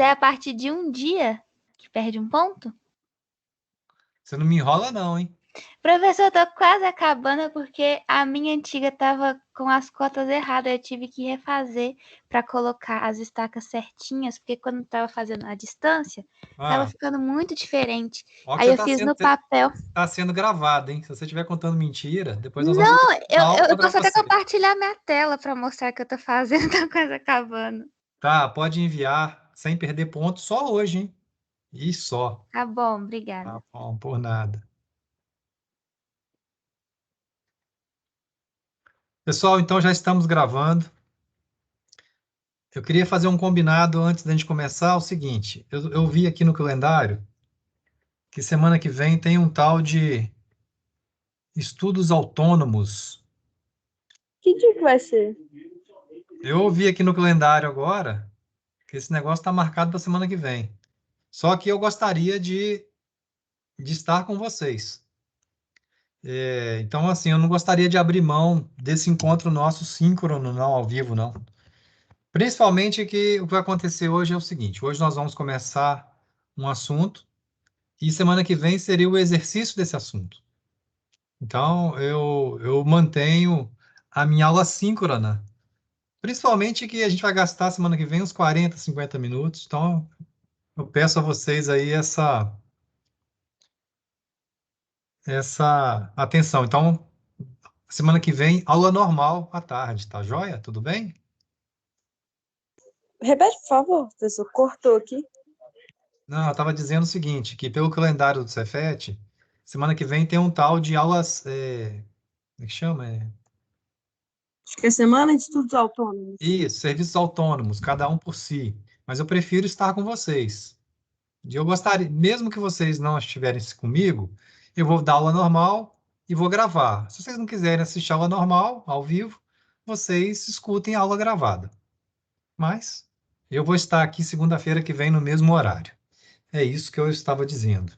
é a partir de um dia que perde um ponto? Você não me enrola não, hein? Professor, eu tô quase acabando porque a minha antiga tava com as cotas erradas. Eu tive que refazer para colocar as estacas certinhas, porque quando tava fazendo a distância, tava ficando muito diferente. Ó que Aí você eu fiz no você papel. tá sendo gravado, hein? Se você estiver contando mentira, depois nós vamos Não, fazer um pau eu contra posso até você. compartilhar minha tela para mostrar que eu tô fazendo, tá quase acabando. Tá, pode enviar sem perder ponto só hoje, hein? E só. Tá bom, obrigada. Tá bom, por nada. Pessoal, então já estamos gravando. Eu queria fazer um combinado antes da gente começar, o seguinte, eu vi aqui no calendário que semana que vem tem um tal de estudos autônomos. Que dia que vai ser? Eu vi aqui no calendário agora que esse negócio está marcado para semana que vem. Só que eu gostaria de estar com vocês. Então, assim, eu não gostaria de abrir mão desse encontro nosso síncrono, não ao vivo, não. Principalmente que o que vai acontecer hoje é o seguinte: hoje nós vamos começar um assunto e semana que vem seria o exercício desse assunto. Então, eu mantenho a minha aula síncrona. Principalmente que a gente vai gastar semana que vem uns 40, 50 minutos. Então, eu peço a vocês aí essa atenção. Então, semana que vem, aula normal à tarde, tá joia? Tudo bem? Repete, por favor, professor. Cortou aqui. Não, eu estava dizendo o seguinte, que pelo calendário do Cefet, semana que vem tem um tal de aulas, como é que chama? Acho que é Semana de Estudos Autônomos. Isso, serviços autônomos, cada um por si. Mas eu prefiro estar com vocês. E eu gostaria, mesmo que vocês não estiverem comigo, eu vou dar aula normal e vou gravar. Se vocês não quiserem assistir a aula normal, ao vivo, vocês escutem a aula gravada. Mas eu vou estar aqui segunda-feira que vem no mesmo horário. É isso que eu estava dizendo.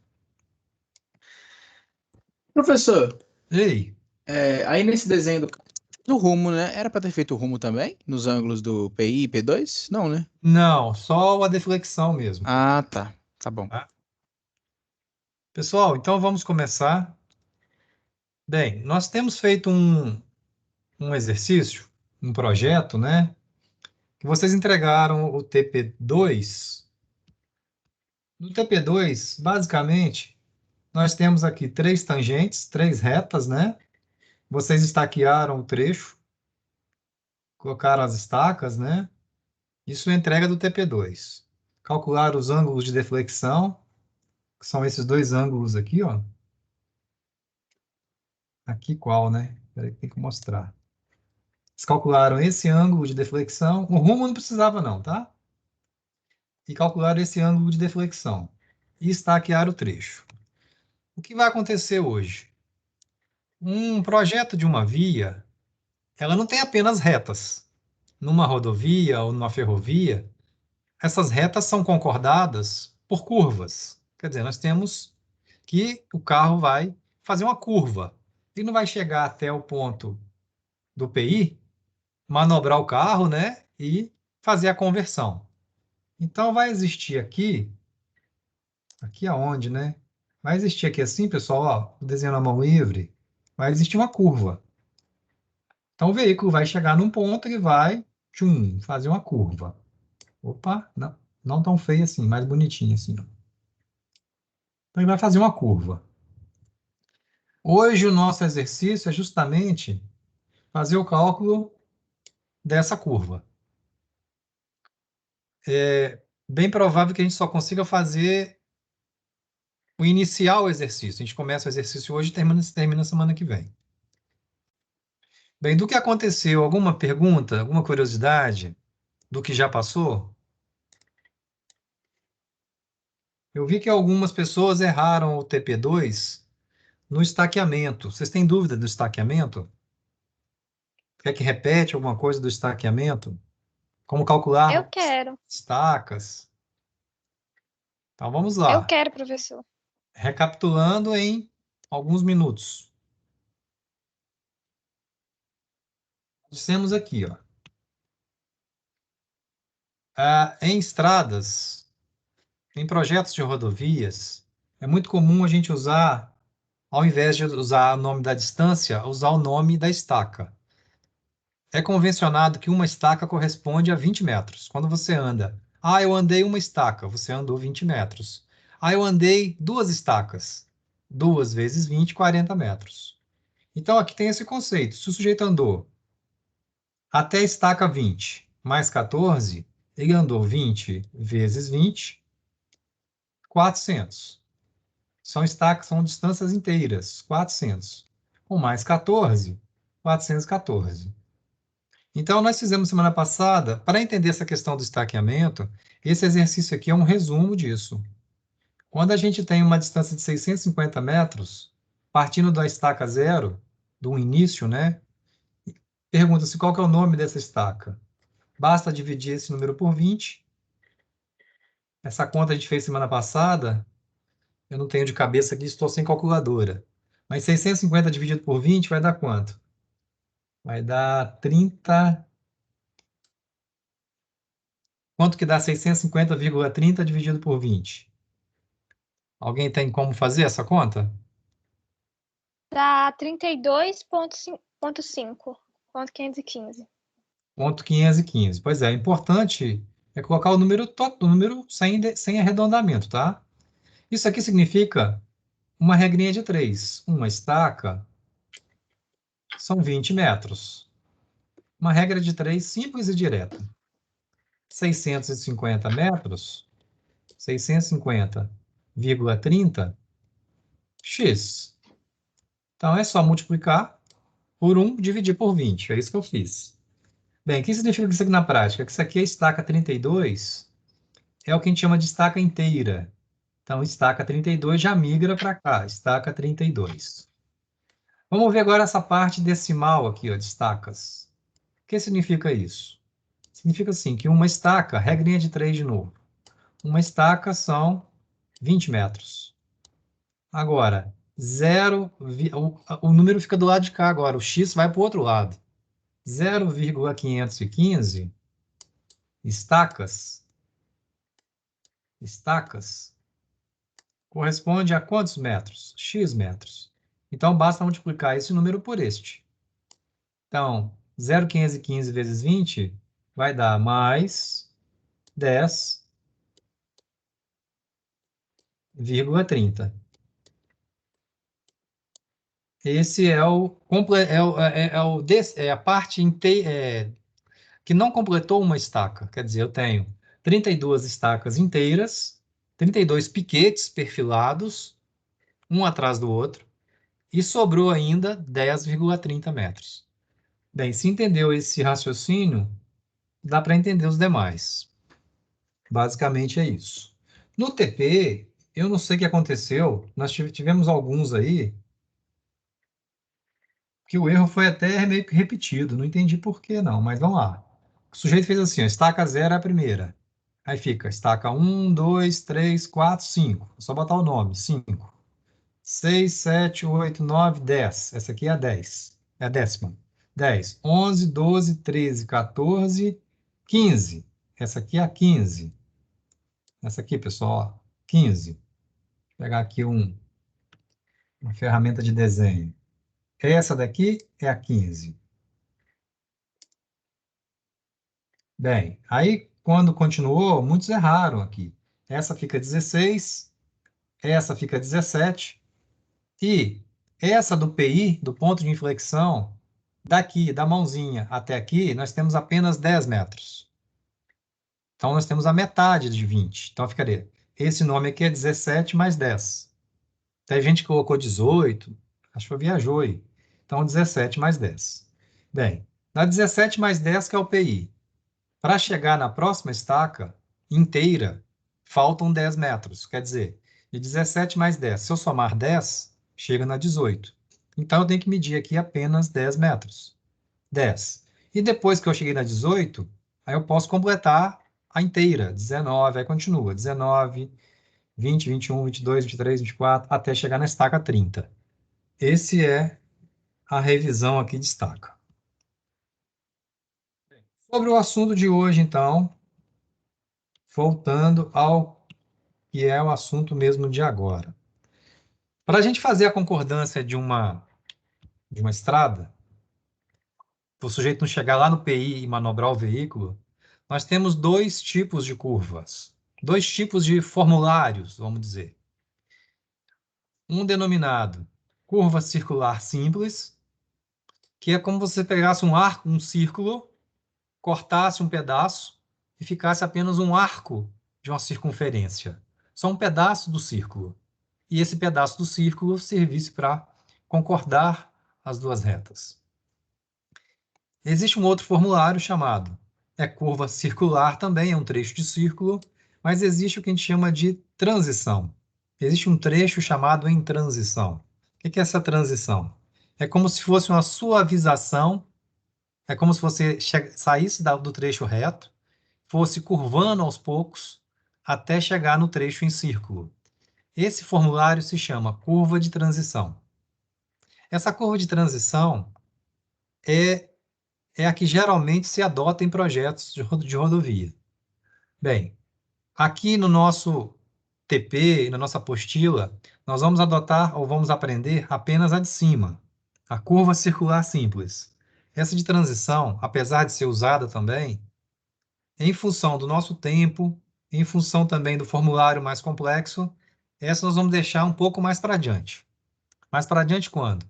Professor, Ei, aí nesse desenho do rumo, né? Era para ter feito o rumo também? Nos ângulos do PI e P2? Não, né? não, só a deflexão mesmo. Ah, tá. Tá bom. Tá? Pessoal, então vamos começar. Bem, nós temos feito um exercício, um projeto, né? Que vocês entregaram o TP2. No TP2, basicamente, nós temos aqui três tangentes, três retas, né? Vocês estaquearam o trecho, colocaram as estacas, né? Isso é a entrega do TP2. Calcular os ângulos de deflexão, que são esses dois ângulos aqui, ó. Aqui qual, né? Peraí, tem que mostrar. Eles calcularam esse ângulo de deflexão. O rumo não precisava não, tá? E calcularam esse ângulo de deflexão. E estaquearam o trecho. O que vai acontecer hoje? Um projeto de uma via, ela não tem apenas retas. Numa rodovia ou numa ferrovia, essas retas são concordadas por curvas. Quer dizer, nós temos que o carro vai fazer uma curva. Ele não vai chegar até o ponto do PI, manobrar o carro, né, e fazer a conversão. Então vai existir aqui aonde, né? Vai existir aqui assim, pessoal, ó, desenhando a mão livre, vai existir uma curva. Então o veículo vai chegar num ponto e vai, fazer uma curva. Opa, não, não tão feio assim, mais bonitinho assim, ó. Então ele vai fazer uma curva. Hoje o nosso exercício é justamente fazer o cálculo dessa curva. É bem provável que a gente só consiga fazer o inicial exercício. A gente começa o exercício hoje e termina semana que vem. Bem, do que aconteceu, alguma pergunta, alguma curiosidade do que já passou? Eu vi que algumas pessoas erraram o TP2 no estaqueamento. Vocês têm dúvida do estaqueamento? Quer que repete alguma coisa do estaqueamento? Como Eu calcular quero. estacas? Então vamos Eu lá. quero, professor. Recapitulando em alguns minutos. Dissemos aqui, ó. Em estradas, em projetos de rodovias, é muito comum a gente usar, ao invés de usar o nome da distância, usar o nome da estaca. É convencionado que uma estaca corresponde a 20 metros. Quando você anda, eu andei uma estaca, você andou 20 metros. Eu andei 2 estacas, 2 vezes 20, 40 metros. Então, aqui tem esse conceito. Se o sujeito andou até a estaca 20 mais 14, ele andou 20 vezes 20, 400. São estacas, são distâncias inteiras, 400. Com mais 14, 414. Então, nós fizemos semana passada, para entender essa questão do estaqueamento, esse exercício aqui é um resumo disso. Quando a gente tem uma distância de 650 metros, partindo da estaca zero, do início, né? Pergunta-se qual que é o nome dessa estaca. Basta dividir esse número por 20. Essa conta a gente fez semana passada, eu não tenho de cabeça aqui, estou sem calculadora. Mas 650 dividido por 20 vai dar quanto? Vai dar 30. Quanto que dá 650,30 dividido por 20? Alguém tem como fazer essa conta? Dá 32,5. Ponto 515. Ponto 515. Pois é, importante é colocar o número, o número sem arredondamento, tá? Isso aqui significa uma regrinha de 3. Uma estaca são 20 metros. Uma regra de 3 simples e direta. 650 metros, 650,30 x. Então, é só multiplicar por 1, dividir por 20. É isso que eu fiz. Bem, o que significa isso aqui na prática? Que isso aqui é estaca 32, é o que a gente chama de estaca inteira. Então, estaca 32 já migra para cá, estaca 32. Vamos ver agora essa parte decimal aqui, ó, de estacas. O que significa isso? Significa assim, que uma estaca, regrinha de 3 de novo. Uma estaca são 20 metros. Agora, o número fica do lado de cá agora, o x vai para o outro lado. 0,515 estacas corresponde a quantos metros? X metros. Então, basta multiplicar esse número por este. Então, 0,515 vezes 20 vai dar mais 10,30. Esse é a parte que não completou uma estaca. Quer dizer, eu tenho 32 estacas inteiras, 32 piquetes perfilados, um atrás do outro, e sobrou ainda 10,30 metros. Bem, se entendeu esse raciocínio, dá para entender os demais. Basicamente é isso. No TP, eu não sei o que aconteceu, nós tivemos alguns aí que o erro foi até meio que repetido, não entendi por que não, mas vamos lá. O sujeito fez assim, ó, estaca 0 é a primeira. Aí fica estaca 1, 2, 3, 4, 5. É só botar o nome, 5. 6, 7, 8, 9, 10. Essa aqui é a 10. É a décima. 10, 11, 12, 13, 14, 15. Essa aqui é a 15. Essa aqui, pessoal, ó, 15. Vou pegar aqui uma ferramenta de desenho. Essa daqui é a 15. Bem, aí quando continuou, muitos erraram aqui. Essa fica 16, essa fica 17, e essa do PI, do ponto de inflexão, daqui, da mãozinha até aqui, nós temos apenas 10 metros. Então, nós temos a metade de 20. Então, ficaria, esse nome aqui é 17 mais 10. Tem gente que colocou 18, acho que viajou aí. Então, 17 mais 10. Bem, na 17 mais 10, que é o PI. Para chegar na próxima estaca inteira, faltam 10 metros. Quer dizer, de 17 mais 10, se eu somar 10, chega na 18. Então, eu tenho que medir aqui apenas 10 metros. 10. E depois que eu cheguei na 18, aí eu posso completar a inteira. 19, aí continua. 19, 20, 21, 22, 23, 24, até chegar na estaca 30. Esse é a revisão aqui de estaca. Sobre o assunto de hoje, então, voltando ao que é o assunto mesmo de agora. Para a gente fazer a concordância de uma estrada, para o sujeito não chegar lá no PI e manobrar o veículo, nós temos dois tipos de curvas, dois tipos de formulários, vamos dizer. Um denominado curva circular simples, que é como se você pegasse um arco, um círculo, cortasse um pedaço e ficasse apenas um arco de uma circunferência. Só um pedaço do círculo. E esse pedaço do círculo servisse para concordar as duas retas. Existe um outro formulário chamado curva circular, também é um trecho de círculo, mas existe o que a gente chama de transição. Existe um trecho chamado em transição. O que é essa transição? É como se fosse uma suavização, é como se você saísse do trecho reto, fosse curvando aos poucos até chegar no trecho em círculo. Esse formulário se chama curva de transição. Essa curva de transição é a que geralmente se adota em projetos de rodovia. Bem, aqui no nosso TP, na nossa apostila, nós vamos adotar ou vamos aprender apenas a de cima, a curva circular simples. Essa de transição, apesar de ser usada também, em função do nosso tempo, em função também do formulário mais complexo, essa nós vamos deixar um pouco mais para adiante. Mais para adiante quando?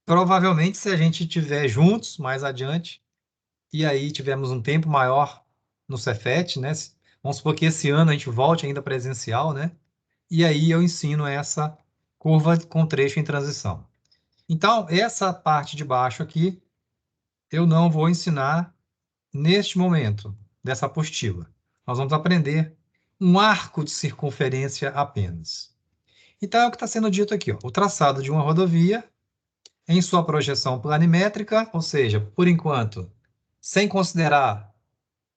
Provavelmente se a gente estiver juntos mais adiante, e aí tivemos um tempo maior no Cefet, né? Vamos supor que esse ano a gente volte ainda presencial, né? E aí eu ensino essa curva com trecho em transição. Então, essa parte de baixo aqui, eu não vou ensinar neste momento dessa apostila. Nós vamos aprender um arco de circunferência apenas. Então, é o que está sendo dito aqui, ó. O traçado de uma rodovia em sua projeção planimétrica, ou seja, por enquanto, sem considerar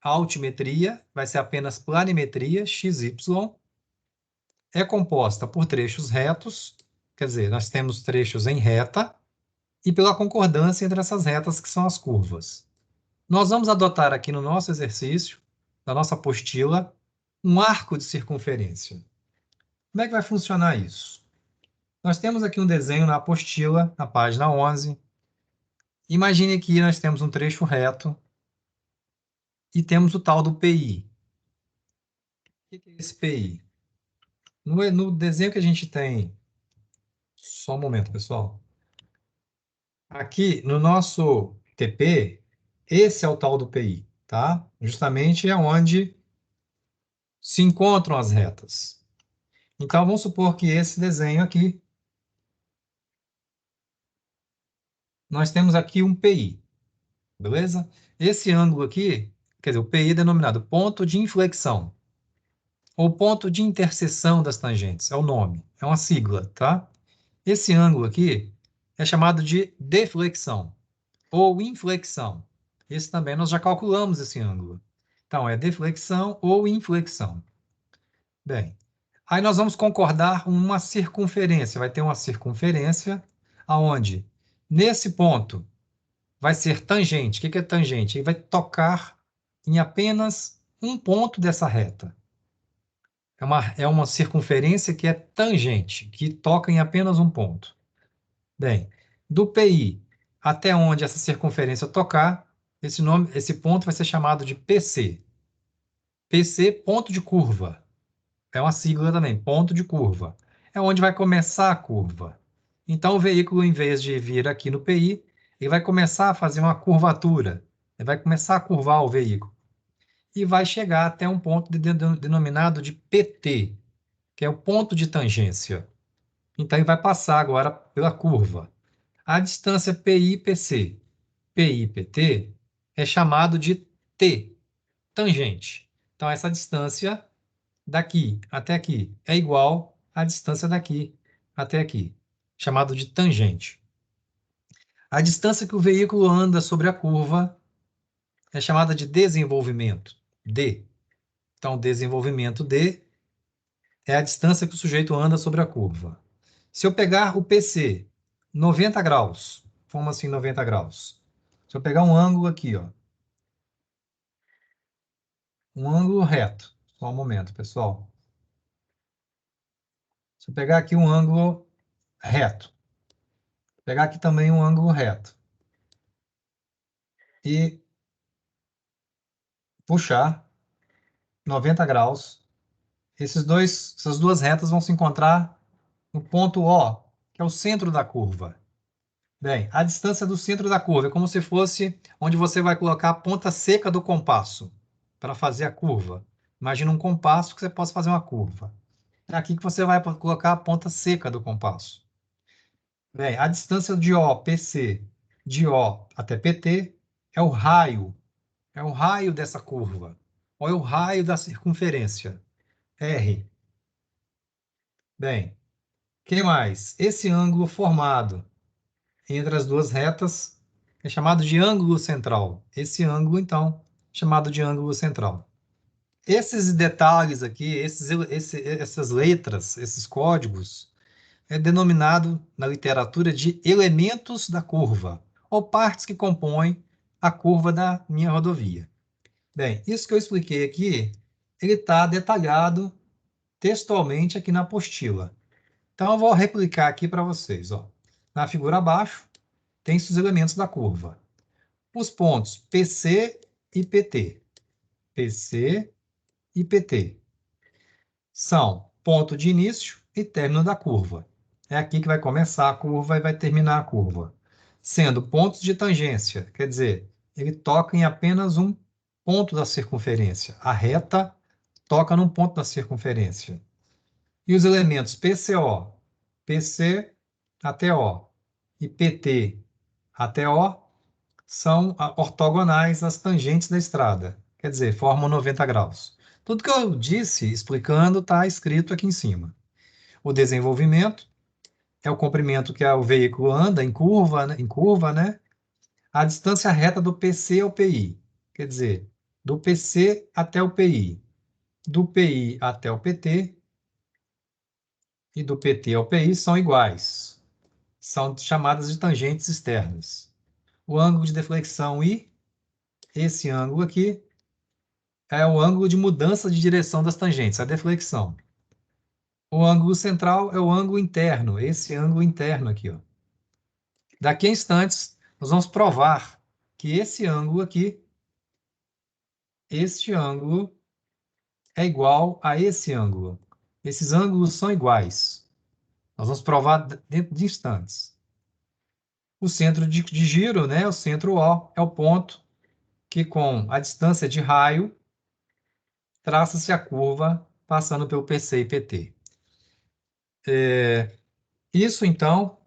a altimetria, vai ser apenas planimetria, XY, é composta por trechos retos, quer dizer, nós temos trechos em reta, e pela concordância entre essas retas, que são as curvas. Nós vamos adotar aqui no nosso exercício, na nossa apostila, um arco de circunferência. Como é que vai funcionar isso? Nós temos aqui um desenho na apostila, na página 11. Imagine que nós temos um trecho reto e temos o tal do PI. O que é esse PI? No desenho que a gente tem... Só um momento, pessoal. Aqui, no nosso TP, esse é o tal do PI, tá? Justamente é onde se encontram as retas. Então, vamos supor que esse desenho aqui, nós temos aqui um PI, beleza? Esse ângulo aqui, quer dizer, o PI é denominado ponto de inflexão, ou ponto de interseção das tangentes, é o nome, é uma sigla, tá? Esse ângulo aqui é chamado de deflexão, ou inflexão. Esse também nós já calculamos esse ângulo. Então, é deflexão ou inflexão. Bem, aí nós vamos concordar uma circunferência. Vai ter uma circunferência aonde, nesse ponto, vai ser tangente. O que é tangente? Ele vai tocar em apenas um ponto dessa reta. É uma circunferência que é tangente, que toca em apenas um ponto. Bem, do PI até onde essa circunferência tocar, esse ponto vai ser chamado de PC. PC, ponto de curva. É uma sigla também, ponto de curva. É onde vai começar a curva. Então, o veículo, em vez de vir aqui no PI, ele vai começar a fazer uma curvatura. Ele vai começar a curvar o veículo. E vai chegar até um ponto denominado de PT, que é o ponto de tangência. Então, ele vai passar agora pela curva. A distância PI-PC, PI-PT, é chamado de T, tangente. Então, essa distância daqui até aqui é igual à distância daqui até aqui, chamado de tangente. A distância que o veículo anda sobre a curva é chamada de desenvolvimento, D. Então, desenvolvimento D é a distância que o sujeito anda sobre a curva. Se eu pegar o PC, 90 graus, como assim 90 graus? Se eu pegar um ângulo aqui, ó, um ângulo reto, só um momento, pessoal. Se eu pegar aqui um ângulo reto, pegar aqui também um ângulo reto e puxar 90 graus, essas duas retas vão se encontrar no ponto O, que é o centro da curva. Bem, a distância do centro da curva é como se fosse onde você vai colocar a ponta seca do compasso para fazer a curva. Imagina um compasso que você possa fazer uma curva. É aqui que você vai colocar a ponta seca do compasso. Bem, a distância de O, PC, de O até PT é o raio dessa curva, ou é o raio da circunferência, R. Bem, que mais? Esse ângulo formado entre as duas retas é chamado de ângulo central. Esse ângulo, então, chamado de ângulo central. Esses detalhes aqui, essas letras, esses códigos, é denominado na literatura de elementos da curva, ou partes que compõem a curva da minha rodovia. Bem, isso que eu expliquei aqui, ele está detalhado textualmente aqui na apostila. Então, eu vou replicar aqui para vocês. Ó. Na figura abaixo, tem os elementos da curva. Os pontos PC e PT. PC e PT. São ponto de início e término da curva. É aqui que vai começar a curva e vai terminar a curva. Sendo pontos de tangência, quer dizer, ele toca em apenas um ponto da circunferência. A reta toca num ponto da circunferência. E os elementos PCO, PC até O e PT até O são ortogonais às tangentes da estrada. Quer dizer, formam 90 graus. Tudo que eu disse, explicando, está escrito aqui em cima. O desenvolvimento é o comprimento que o veículo anda em curva, né? A distância reta do PC ao PI. Quer dizer, do PC até o PI. Do PI até o PT e do PT ao PI são iguais. São chamadas de tangentes externas. O ângulo de deflexão I, esse ângulo aqui, é o ângulo de mudança de direção das tangentes, a deflexão. O ângulo central é o ângulo interno, esse ângulo interno aqui. Ó. Daqui a instantes, nós vamos provar que esse ângulo aqui, este ângulo, é igual a esse ângulo. Esses ângulos são iguais. Nós vamos provar dentro de instantes. O centro de giro, né, o centro O, é o ponto que, com a distância de raio, traça-se a curva passando pelo PC e PT. Isso, então,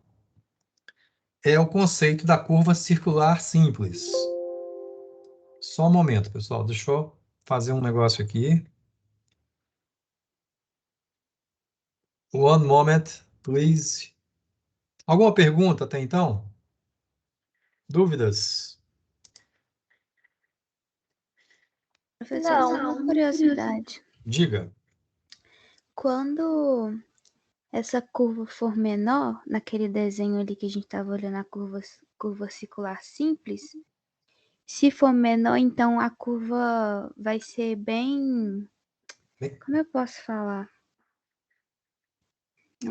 é o conceito da curva circular simples. Só um momento, pessoal. Deixa eu fazer um negócio aqui. One moment, please. Alguma pergunta até então? Dúvidas? Professor, Não. só uma curiosidade. Diga. Quando essa curva for menor, naquele desenho ali que a gente estava olhando, a curva circular simples, se for menor, então a curva vai ser bem... Como eu posso falar?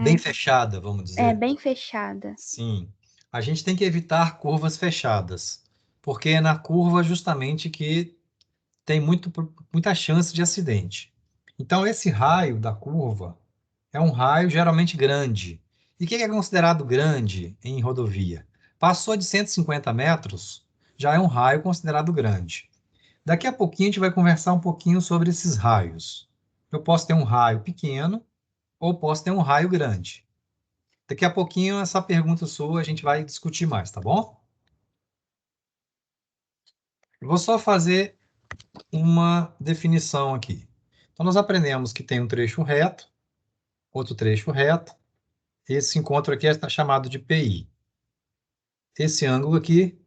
Bem fechada, vamos dizer. É, bem fechada. Sim. A gente tem que evitar curvas fechadas, porque é na curva justamente que tem muita chance de acidente. Então, esse raio da curva é um raio geralmente grande. E o que é considerado grande em rodovia? Passou de 150 metros, já é um raio considerado grande. Daqui a pouquinho a gente vai conversar um pouquinho sobre esses raios. Eu posso ter um raio pequeno ou posso ter um raio grande. Daqui a pouquinho essa pergunta sua a gente vai discutir mais, tá bom? Eu vou só fazer uma definição aqui. Então, nós aprendemos que tem um trecho reto, outro trecho reto. Esse encontro aqui está chamado de PI. Esse ângulo aqui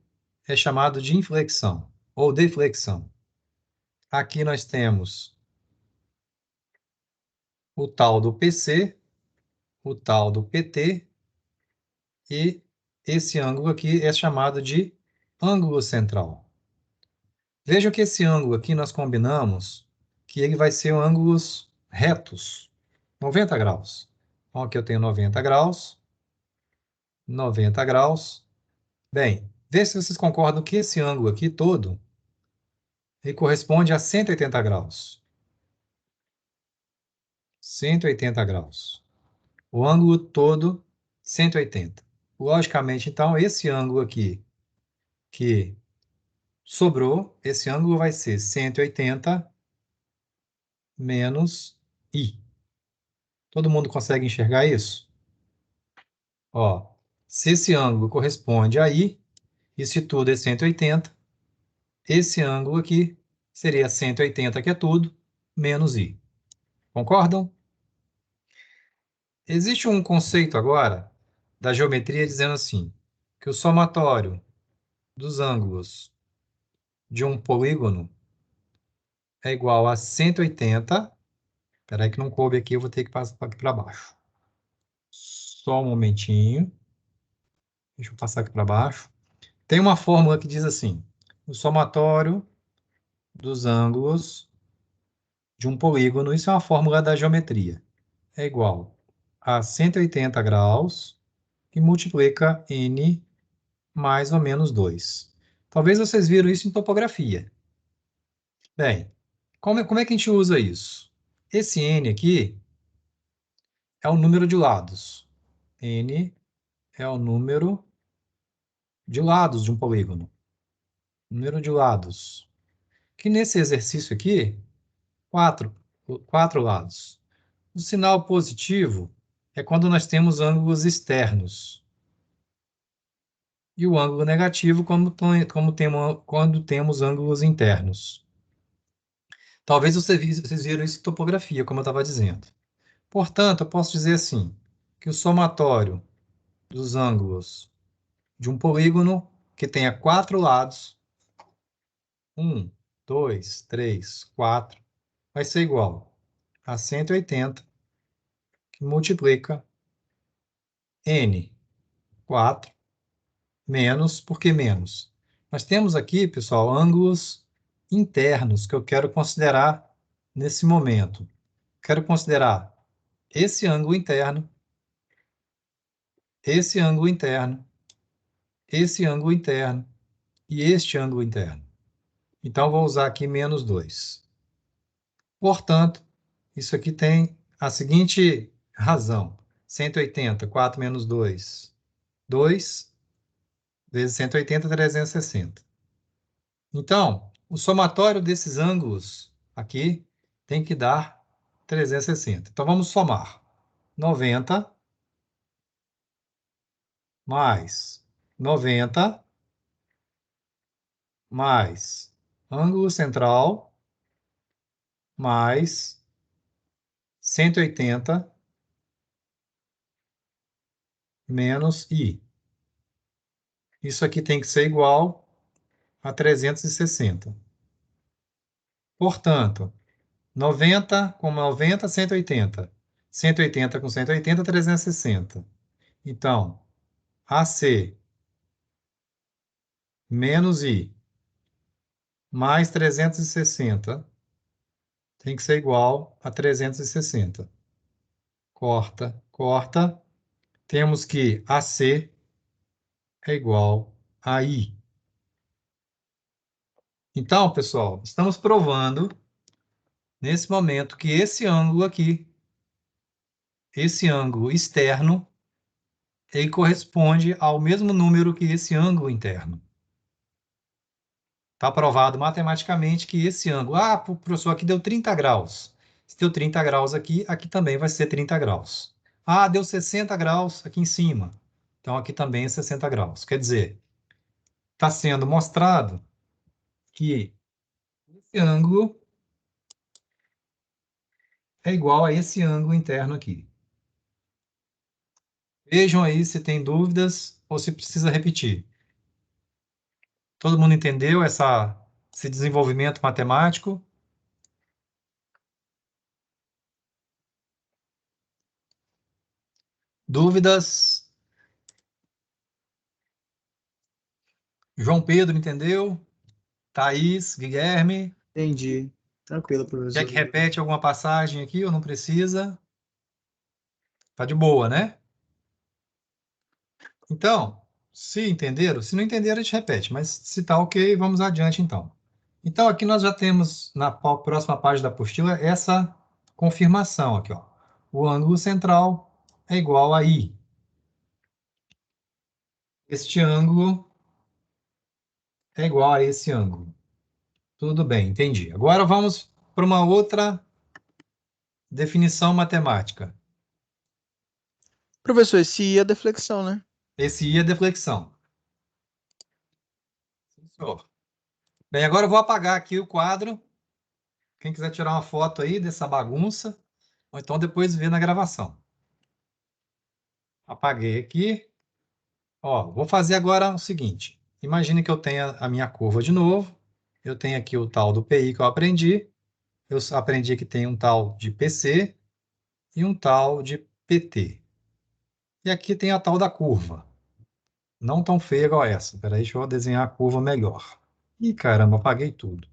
é chamado de inflexão ou deflexão. Aqui nós temos o tal do PC, o tal do PT, e esse ângulo aqui é chamado de ângulo central. Veja que esse ângulo aqui nós combinamos que ele vai ser ângulos retos, 90 graus. Então, aqui eu tenho 90 graus. 90 graus. Bem, vê se vocês concordam que esse ângulo aqui todo ele corresponde a 180 graus. 180 graus. O ângulo todo, 180. Logicamente, então, esse ângulo aqui que sobrou, esse ângulo vai ser 180 menos I. Todo mundo consegue enxergar isso? Ó, se esse ângulo corresponde a I, e se tudo é 180, esse ângulo aqui seria 180, que é tudo, menos I. Concordam? Existe um conceito agora da geometria dizendo assim, que o somatório dos ângulos de um polígono é igual a 180. Espera aí que não coube aqui, eu vou ter que passar aqui para baixo. Só um momentinho. Deixa eu passar aqui para baixo. Tem uma fórmula que diz assim, o somatório dos ângulos de um polígono, isso é uma fórmula da geometria, é igual a 180 graus e multiplica n mais ou menos 2. Talvez vocês viram isso em topografia. Bem, como é que a gente usa isso? Esse n aqui é o número de lados. N é o número de lados de um polígono. Número de lados. Que nesse exercício aqui, quatro lados. O sinal positivo é quando nós temos ângulos externos. E o ângulo negativo quando temos ângulos internos. Talvez vocês viram isso em topografia, como eu estava dizendo. Portanto, eu posso dizer assim, que o somatório dos ângulos de um polígono que tenha 4 lados, 1, 2, 3, 4, vai ser igual a 180, que multiplica n, 4, menos, por que menos? Nós temos aqui, pessoal, ângulos internos que eu quero considerar nesse momento. Quero considerar esse ângulo interno, esse ângulo interno, esse ângulo interno e este ângulo interno. Então, vou usar aqui menos 2. Portanto, isso aqui tem a seguinte razão. 180, 4 menos 2. 2 vezes 180, 360. Então, o somatório desses ângulos aqui tem que dar 360. Então, vamos somar. 90 mais 90 mais ângulo central mais 180 menos I. Isso aqui tem que ser igual a 360. Portanto, 90 com 90, 180. 180 com 180, 360. Então, AC menos I mais 360 tem que ser igual a 360. Corta, corta. Temos que AC é igual a I. Então, pessoal, estamos provando nesse momento que esse ângulo aqui, esse ângulo externo, ele corresponde ao mesmo número que esse ângulo interno. Está provado matematicamente que esse ângulo... Ah, professor, aqui deu 30 graus. Se deu 30 graus aqui, aqui também vai ser 30 graus. Ah, deu 60 graus aqui em cima. Então, aqui também é 60 graus. Quer dizer, está sendo mostrado que esse ângulo é igual a esse ângulo interno aqui. Vejam aí se tem dúvidas ou se precisa repetir. Todo mundo entendeu esse desenvolvimento matemático? Dúvidas? João Pedro entendeu? Thaís, Guilherme? Entendi. Tranquilo, Quer professor. que repete alguma passagem aqui ou não precisa? Tá de boa, né? Então, se entenderam, se não entenderam, a gente repete, mas se tá ok, vamos adiante então. Então, aqui nós já temos, na próxima página da apostila, essa confirmação aqui, ó. O ângulo central é igual a I. Este ângulo é igual a esse ângulo. Tudo bem, entendi. Agora vamos para uma outra definição matemática. Professor, esse I é a deflexão, né? Esse I é deflexão. Sim, senhor. Bem, agora eu vou apagar aqui o quadro. Quem quiser tirar uma foto aí dessa bagunça, ou então depois ver na gravação. Apaguei aqui. Ó, vou fazer agora o seguinte. Imagine que eu tenha a minha curva de novo. Eu tenho aqui o tal do PI que eu aprendi. Eu aprendi que tem um tal de PC e um tal de PT. E aqui tem a tal da curva. Não tão feia igual essa. Espera aí, deixa eu desenhar a curva melhor. Ih, caramba, apaguei tudo.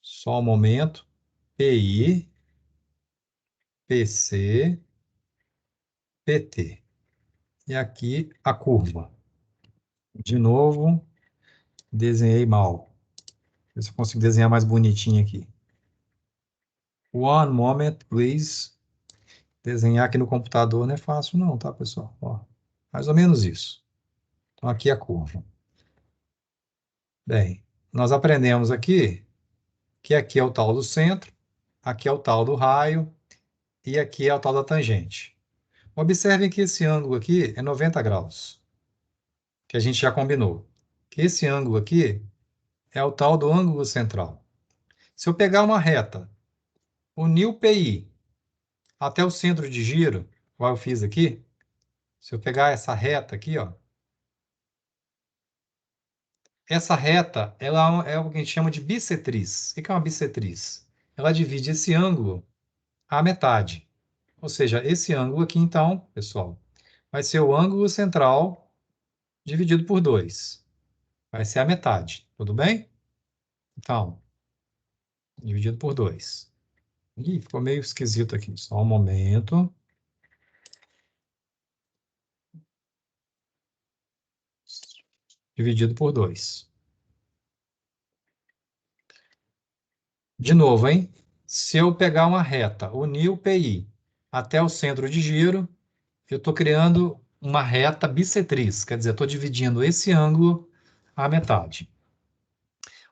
Só um momento. PI, PC, PT. E aqui a curva. De novo, desenhei mal. Ver se eu consigo desenhar mais bonitinho aqui. One moment, please. Desenhar aqui no computador não é fácil não, tá, pessoal? Ó, mais ou menos isso. Então, aqui a curva. Bem, nós aprendemos aqui que aqui é o tal do centro, aqui é o tal do raio e aqui é o tal da tangente. Observem que esse ângulo aqui é 90 graus, que a gente já combinou. Que esse ângulo aqui é o tal do ângulo central. Se eu pegar uma reta, unir o PI até o centro de giro, igual eu fiz aqui, se eu pegar essa reta aqui, ó, essa reta, ela é o que a gente chama de bissetriz. O que é uma bissetriz? Ela divide esse ângulo à metade. Ou seja, esse ângulo aqui, então, pessoal, vai ser o ângulo central dividido por 2. Vai ser a metade, tudo bem? Então, dividido por 2. Ih, ficou meio esquisito aqui. Só um momento. Dividido por 2. De novo, hein? Se eu pegar uma reta, unir o PI até o centro de giro, eu estou criando uma reta bissetriz, quer dizer, estou dividindo esse ângulo à metade.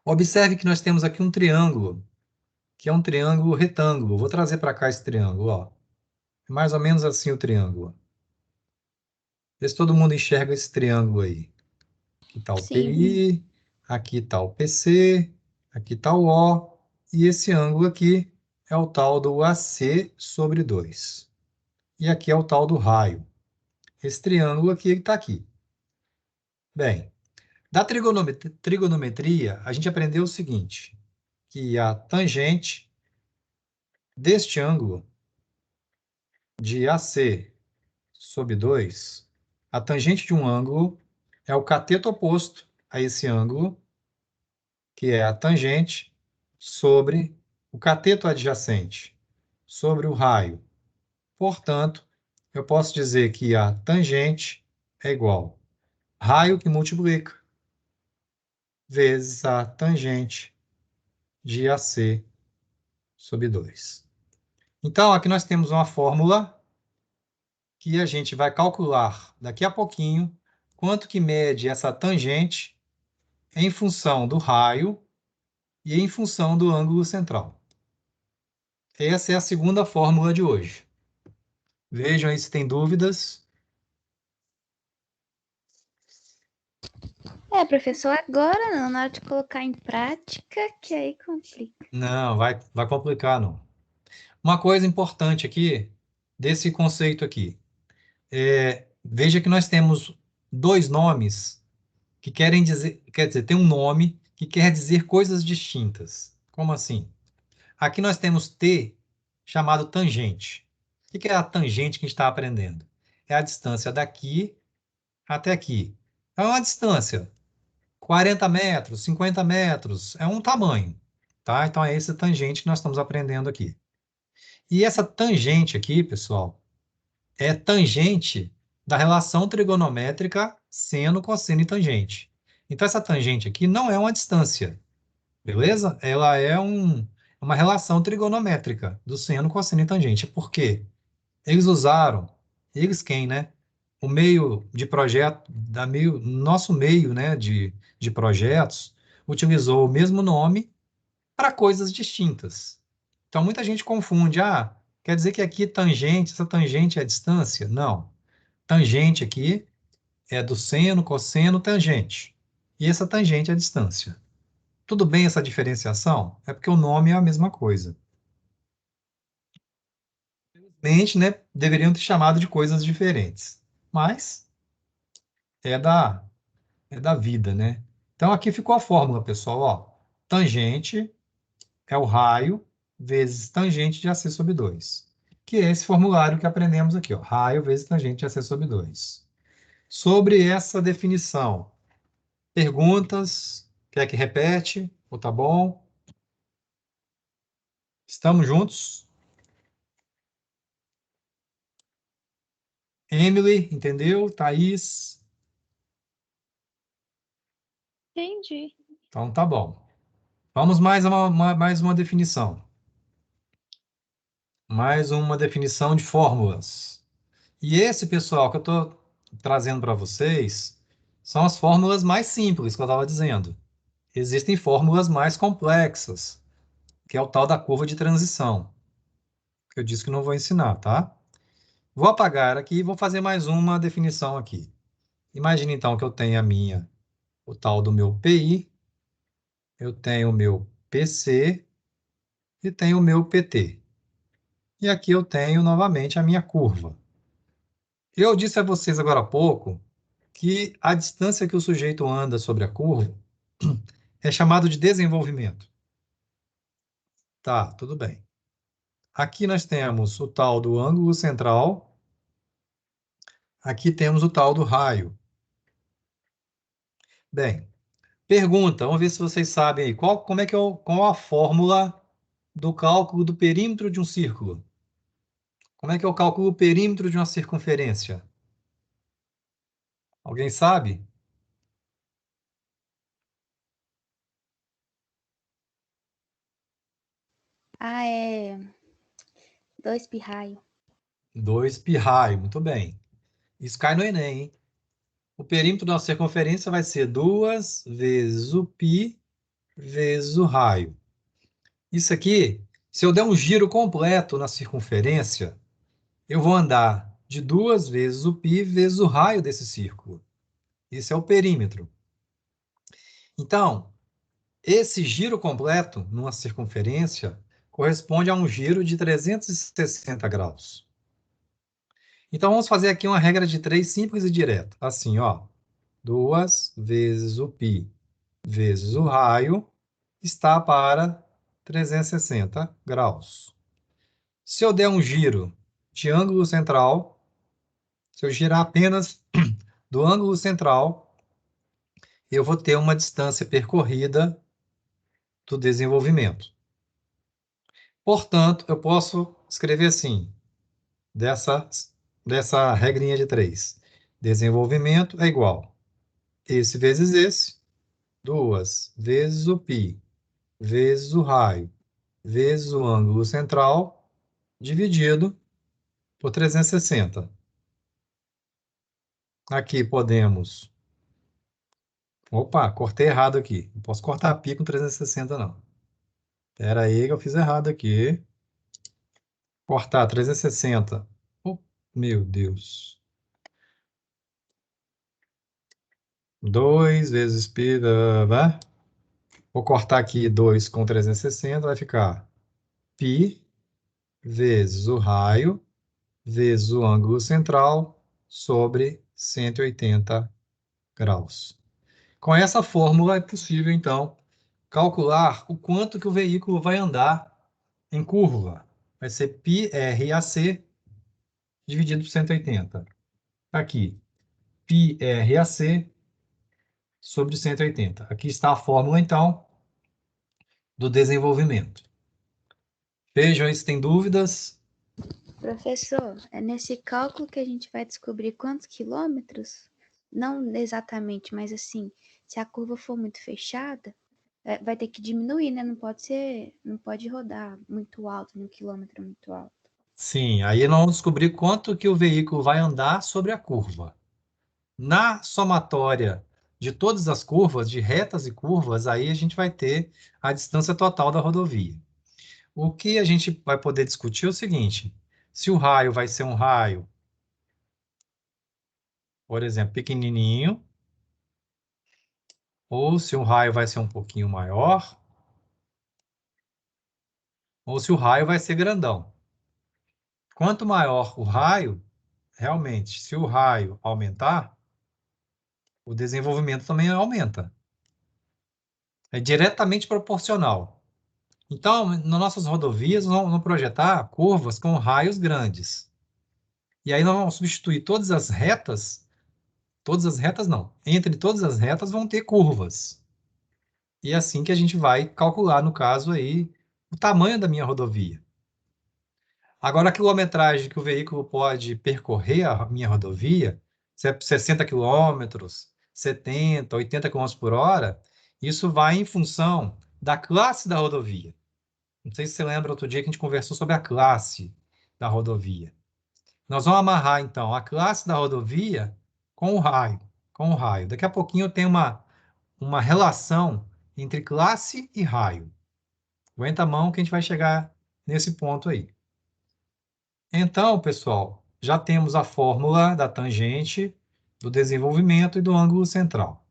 Observe que nós temos aqui um triângulo, que é um triângulo retângulo. Vou trazer para cá esse triângulo, ó. É mais ou menos assim o triângulo. Vê se todo mundo enxerga esse triângulo aí. Aqui está o Sim. PI, aqui está o PC, aqui está o O, e esse ângulo aqui é o tal do AC sobre 2. E aqui é o tal do raio. Esse triângulo aqui está aqui. Bem, da trigonometria, a gente aprendeu o seguinte, que a tangente deste ângulo de AC sobre 2, a tangente de um ângulo é o cateto oposto a esse ângulo, que é a tangente sobre o cateto adjacente, sobre o raio. Portanto, eu posso dizer que a tangente é igual a raio que multiplica vezes a tangente de AC sobre 2. Então, aqui nós temos uma fórmula que a gente vai calcular daqui a pouquinho quanto que mede essa tangente em função do raio e em função do ângulo central. Essa é a segunda fórmula de hoje. Vejam aí se tem dúvidas. Professor, agora não, na hora de colocar em prática, que aí complica. Não, vai complicar, não. Uma coisa importante aqui, desse conceito aqui, veja que nós temos dois nomes que querem dizer, quer dizer, tem um nome que quer dizer coisas distintas. Como assim? Aqui nós temos T chamado tangente. O que é a tangente que a gente está aprendendo? É a distância daqui até aqui. É uma distância, 40 metros, 50 metros, é um tamanho, tá? Então é esse tangente que nós estamos aprendendo aqui. E essa tangente aqui, pessoal, é tangente da relação trigonométrica seno, cosseno e tangente. Então, essa tangente aqui não é uma distância, beleza? Ela é uma relação trigonométrica do seno, cosseno e tangente. Por quê? Eles usaram, eles quem, né? O meio de projeto, nosso meio, né, de projetos, utilizou o mesmo nome para coisas distintas. Então, muita gente confunde, quer dizer que aqui tangente, essa tangente é a distância? Não. Tangente aqui é do seno, cosseno, tangente. E essa tangente é a distância. Tudo bem essa diferenciação? É porque o nome é a mesma coisa. Infelizmente, né, deveriam ter chamado de coisas diferentes. Mas é da vida, né? Então, aqui ficou a fórmula, pessoal. Ó, tangente é o raio vezes tangente de AC sobre 2. Que é esse formulário que aprendemos aqui. Ó, raio vezes tangente de AC sobre 2. Sobre essa definição, perguntas? Quer que repete? Ou tá bom? Estamos juntos? Emily, entendeu? Thaís? Entendi. Então tá bom. Vamos mais uma definição. Mais uma definição de fórmulas. E esse, pessoal, que eu estou trazendo para vocês, são as fórmulas mais simples que eu estava dizendo. Existem fórmulas mais complexas, que é o tal da curva de transição, que eu disse que não vou ensinar, tá? Vou apagar aqui e vou fazer mais uma definição aqui. Imagine, então, que eu tenho o tal do meu PI, eu tenho o meu PC e tenho o meu PT. E aqui eu tenho, novamente, a minha curva. Eu disse a vocês agora há pouco que a distância que o sujeito anda sobre a curva é chamado de desenvolvimento. Tá, tudo bem. Aqui nós temos o tal do ângulo central. Aqui temos o tal do raio. Bem, pergunta, vamos ver se vocês sabem aí. Qual a fórmula do cálculo do perímetro de um círculo? Como é que eu calculo o perímetro de uma circunferência? Alguém sabe? É 2 pirraio. 2π, muito bem. Isso cai no Enem, hein? O perímetro de uma circunferência vai ser 2 vezes o π vezes o raio. Isso aqui, se eu der um giro completo na circunferência, eu vou andar de 2 vezes o π vezes o raio desse círculo. Esse é o perímetro. Então, esse giro completo numa circunferência corresponde a um giro de 360 graus. Então, vamos fazer aqui uma regra de 3 simples e direta. Assim, ó, 2 vezes o π vezes o raio está para 360 graus. Se eu der um giro de ângulo central, se eu girar apenas do ângulo central, eu vou ter uma distância percorrida do desenvolvimento. Portanto, eu posso escrever assim, dessa regrinha de 3. Desenvolvimento é igual esse vezes esse, 2 vezes o π vezes o raio vezes o ângulo central, dividido por 360. Aqui podemos... Opa, cortei errado aqui. Não posso cortar π com 360, não. Espera aí que eu fiz errado aqui. Cortar 360. Oh, meu Deus. 2 vezes π... Vou cortar aqui 2 com 360, vai ficar π vezes o raio vezes o ângulo central sobre 180 graus. Com essa fórmula é possível, então, calcular o quanto que o veículo vai andar em curva. Vai ser πRAC dividido por 180. Aqui, πRAC sobre 180. Aqui está a fórmula, então, do desenvolvimento. Vejam aí se tem dúvidas. Professor, é nesse cálculo que a gente vai descobrir quantos quilômetros? Não exatamente, mas assim, se a curva for muito fechada, vai ter que diminuir, né? Não pode rodar muito alto, no quilômetro muito alto. Sim, aí nós vamos descobrir quanto que o veículo vai andar sobre a curva. Na somatória de todas as curvas, de retas e curvas, aí a gente vai ter a distância total da rodovia. O que a gente vai poder discutir é o seguinte: se o raio vai ser um raio, por exemplo, pequenininho, ou se o raio vai ser um pouquinho maior, ou se o raio vai ser grandão. Quanto maior o raio, realmente, se o raio aumentar, o desenvolvimento também aumenta. É diretamente proporcional. Então, nas nossas rodovias, nós vamos projetar curvas com raios grandes. E aí nós vamos substituir todas as retas não, entre todas as retas vão ter curvas. E é assim que a gente vai calcular, no caso aí, o tamanho da minha rodovia. Agora, a quilometragem que o veículo pode percorrer a minha rodovia, se é 60 quilômetros, 70, 80 quilômetros por hora, isso vai em função da classe da rodovia. Não sei se você lembra outro dia que a gente conversou sobre a classe da rodovia. Nós vamos amarrar, então, a classe da rodovia com o raio. Com o raio. Daqui a pouquinho eu tenho uma relação entre classe e raio. Aguenta a mão que a gente vai chegar nesse ponto aí. Então, pessoal, já temos a fórmula da tangente, do desenvolvimento e do ângulo central.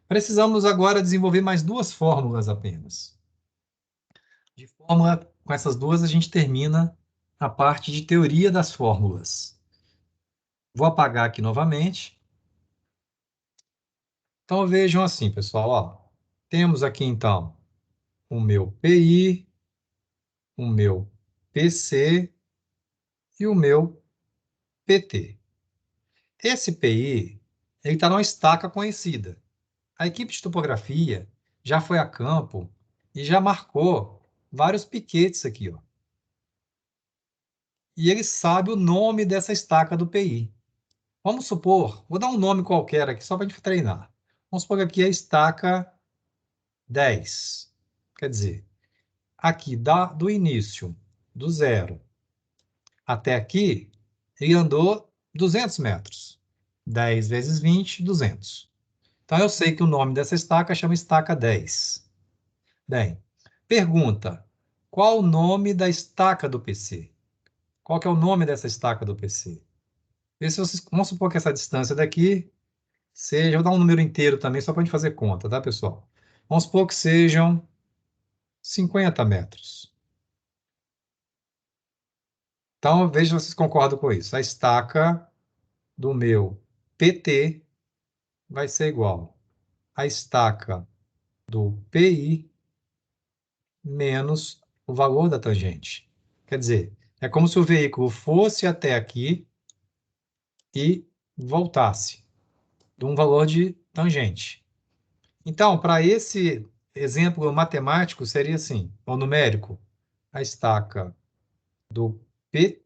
Precisamos agora desenvolver mais duas fórmulas apenas. De fórmula, com essas duas, a gente termina a parte de teoria das fórmulas. Vou apagar aqui novamente. Então, vejam assim, pessoal, ó. Temos aqui, então, o meu PI, o meu PC e o meu PT. Esse PI, ele está numa estaca conhecida. A equipe de topografia já foi a campo e já marcou vários piquetes aqui, ó. E ele sabe o nome dessa estaca do PI. Vamos supor, vou dar um nome qualquer aqui, só para a gente treinar. Vamos supor que aqui é a estaca 10. Quer dizer, aqui do início, do zero até aqui, ele andou 200 metros. 10 vezes 20, 200. Então, eu sei que o nome dessa estaca chama estaca 10. Bem, pergunta, qual o nome da estaca do PC? Qual que é o nome dessa estaca do PC? Vamos supor que essa distância daqui seja, vou dar um número inteiro também, só para a gente fazer conta, tá, pessoal? Vamos supor que sejam 50 metros. Então, veja se vocês concordam com isso. A estaca do meu PT vai ser igual à estaca do PI menos o valor da tangente. Quer dizer, é como se o veículo fosse até aqui e voltasse de um valor de tangente. Então, para esse exemplo matemático, seria assim, ou numérico, a estaca do P...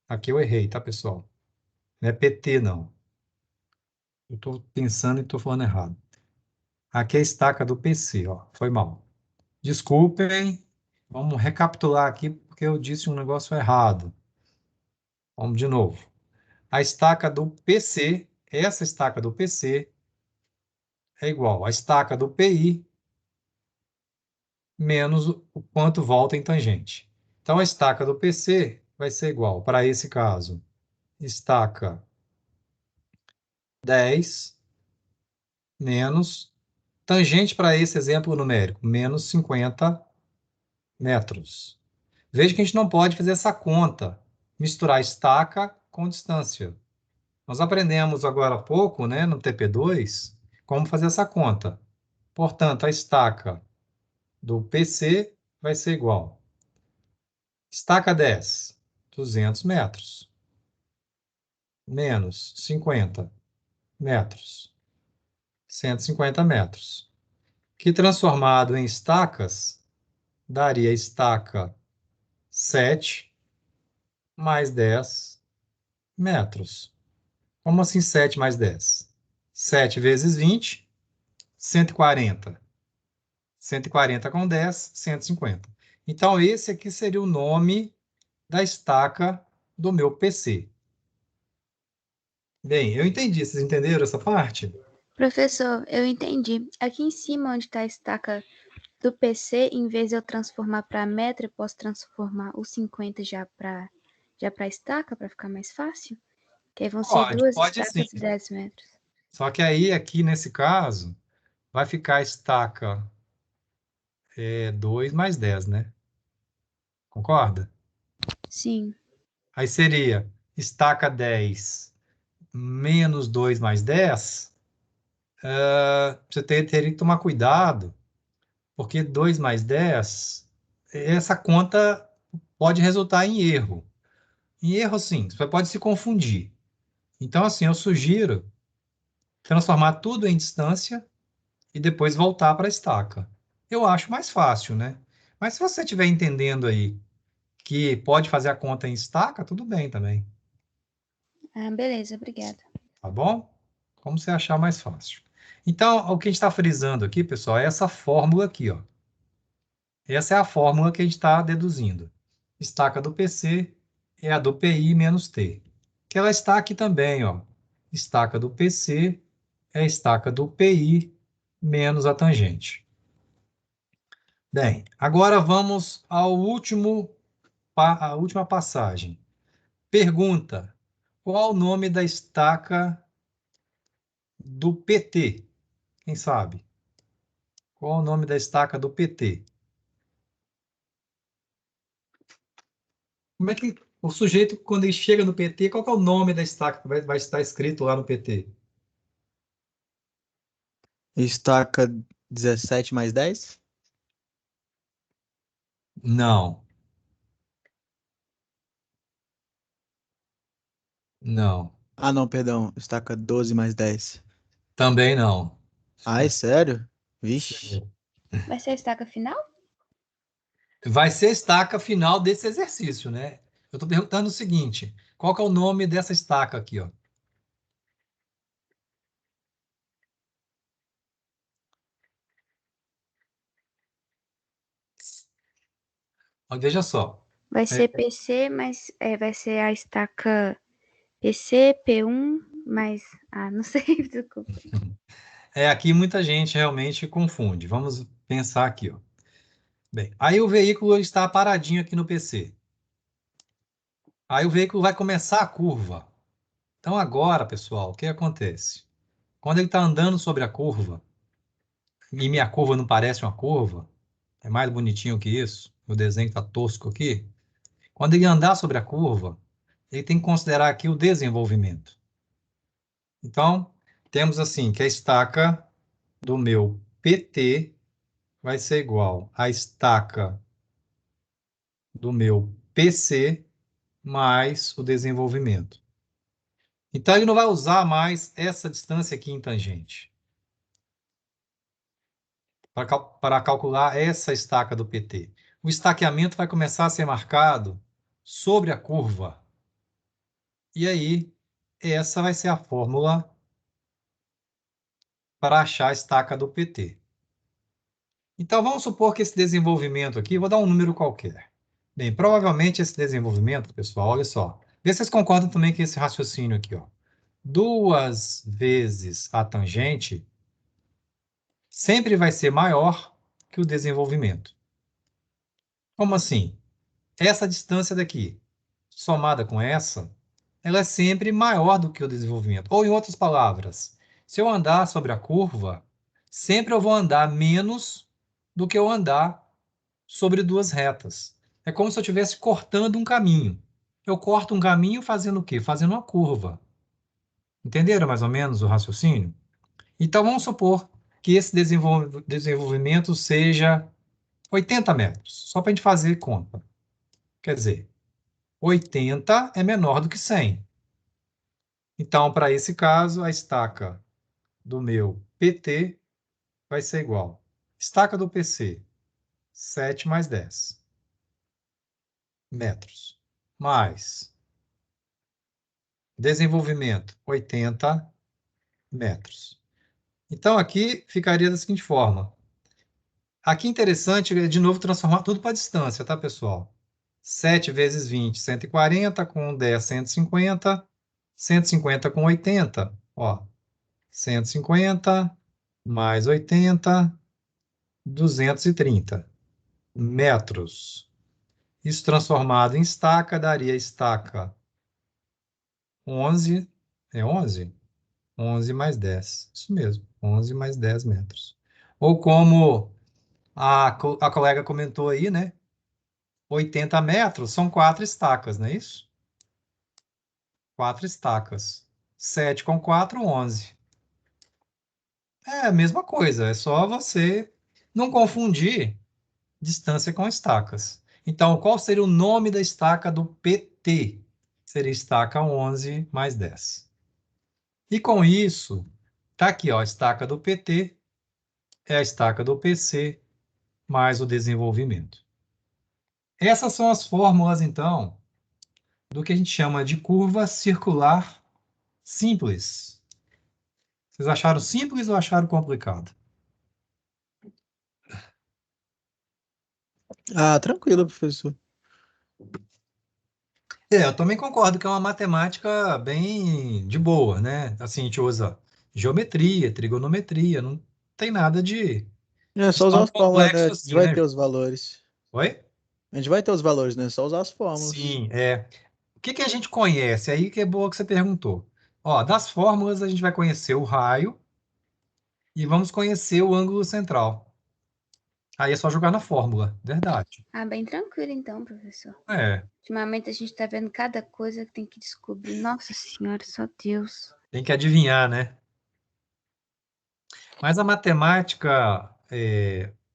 Aqui eu errei, tá, pessoal? Não é PT, não. Eu estou pensando e estou falando errado. Aqui é a estaca do PC, ó. Foi mal. Desculpem. Vamos recapitular aqui, porque eu disse um negócio errado. Vamos de novo. A estaca do PC, essa estaca do PC, é igual à estaca do PI menos o quanto volta em tangente. Então, a estaca do PC vai ser igual, para esse caso, estaca 10 menos tangente para esse exemplo numérico, menos 50 metros. Veja que a gente não pode fazer essa conta, misturar estaca com distância. Nós aprendemos agora há pouco, né, no TP2, como fazer essa conta. Portanto, a estaca do PC vai ser igual. Estaca 10, 200 metros. Menos 50 metros. 150 metros. Que transformado em estacas, daria estaca 7 mais 10 metros. Como assim 7 mais 10? 7 vezes 20, 140. 140 com 10, 150. Então, esse aqui seria o nome da estaca do meu PC. Bem, eu entendi. Vocês entenderam essa parte? Professor, eu entendi. Aqui em cima, onde está a estaca do PC, em vez de eu transformar para metro, eu posso transformar o 50 já para estaca, para ficar mais fácil? Que aí vão ser Pode, duas pode sim. estacas de 10 metros. Só que aí, aqui nesse caso, vai ficar a estaca 2 mais 10, né? Concorda? Sim. Aí seria estaca 10 menos 2 mais 10. Você teria que tomar cuidado, porque 2 mais 10, essa conta pode resultar em erro. Em erro, sim, você pode se confundir. Então, assim, eu sugiro transformar tudo em distância e depois voltar para a estaca. Eu acho mais fácil, né? Mas se você estiver entendendo aí que pode fazer a conta em estaca, tudo bem também, Ah, beleza, obrigada. tá bom? Como você achar mais fácil. Então, o que a gente está frisando aqui, pessoal, é essa fórmula aqui, ó. Essa é a fórmula que a gente está deduzindo. Estaca do PC é a do PI menos T. Que ela está aqui também, ó. Estaca do PC é a estaca do PI menos a tangente. Bem, agora vamos ao a última passagem. Pergunta: qual o nome da estaca do PT? Quem sabe? Qual o nome da estaca do PT? Como é que o sujeito, quando ele chega no PT, qual que é o nome da estaca que vai estar escrito lá no PT? Estaca 17 mais 10? Não, não, Ah, não, perdão. Estaca 12 mais 10. também não. Ai, sério? Vixe. Vai ser a estaca final? Vai ser a estaca final desse exercício, né? Eu estou perguntando o seguinte: qual que é o nome dessa estaca aqui, ó? Ó, veja só. Vai É, ser PC, mas vai ser a estaca PC, P1, mais. Ah, não sei, desculpa. aqui muita gente realmente confunde. Vamos pensar aqui, ó. Bem, aí o veículo está paradinho aqui no PC. Aí o veículo vai começar a curva. Então agora, pessoal, o que acontece? Quando ele está andando sobre a curva, e minha curva não parece uma curva, é mais bonitinho que isso, o desenho está tosco aqui. Quando ele andar sobre a curva, ele tem que considerar aqui o desenvolvimento. Então, temos assim que a estaca do meu PT vai ser igual à estaca do meu PC mais o desenvolvimento. Então, ele não vai usar mais essa distância aqui em tangente para calcular essa estaca do PT. O estaqueamento vai começar a ser marcado sobre a curva. E aí, essa vai ser a fórmula para achar a estaca do PT. Então, vamos supor que esse desenvolvimento aqui, vou dar um número qualquer. Bem, provavelmente esse desenvolvimento, pessoal, olha só. Vê se vocês concordam também com esse raciocínio aqui, ó. 2 vezes a tangente sempre vai ser maior que o desenvolvimento. Como assim? Essa distância daqui, somada com essa, ela é sempre maior do que o desenvolvimento. Ou, em outras palavras, se eu andar sobre a curva, sempre eu vou andar menos do que eu andar sobre duas retas. É como se eu estivesse cortando um caminho. Eu corto um caminho fazendo o quê? Fazendo uma curva. Entenderam mais ou menos o raciocínio? Então, vamos supor que esse desenvolvimento seja 80 metros, só para a gente fazer conta. Quer dizer, 80 é menor do que 100. Então, para esse caso, a estaca do meu PT vai ser igual. Estaca do PC, 7 mais 10 metros. mais desenvolvimento, 80 metros. Então, aqui ficaria da seguinte forma. Aqui interessante é, de novo, transformar tudo para distância, tá, pessoal? 7 vezes 20, 140, com 10, 150, 150 com 80, ó. 150 mais 80, 230 metros. Isso transformado em estaca, daria estaca 11, é 11? 11 mais 10, isso mesmo, 11 mais 10 metros. Ou como a colega comentou aí, né? 80 metros são 4 estacas, não é isso? 4 estacas. 7 com 4, 11. É a mesma coisa, é só você não confundir distância com estacas. Então, qual seria o nome da estaca do PT? Seria estaca 11 mais 10. E com isso, tá aqui, ó, a estaca do PT é a estaca do PC mais o desenvolvimento. Essas são as fórmulas, então, do que a gente chama de curva circular simples. Vocês acharam simples ou acharam complicado? Ah, tranquilo, professor. Eu também concordo que é uma matemática bem de boa, né? Assim, a gente usa geometria, trigonometria, não tem nada de É só usar tão as fórmulas, né? A complexo gente assim, vai né? ter os valores. Oi? A gente vai ter os valores, né? Só usar as fórmulas. Sim, é. O que que a gente conhece? Aí que é boa que você perguntou. Ó, das fórmulas a gente vai conhecer o raio e vamos conhecer o ângulo central. Aí é só jogar na fórmula, verdade. Ah, bem tranquilo então, professor. É, Ultimamente a gente tá vendo cada coisa que tem que descobrir. Nossa Senhora, só Deus. tem que adivinhar, né? Mas a matemática,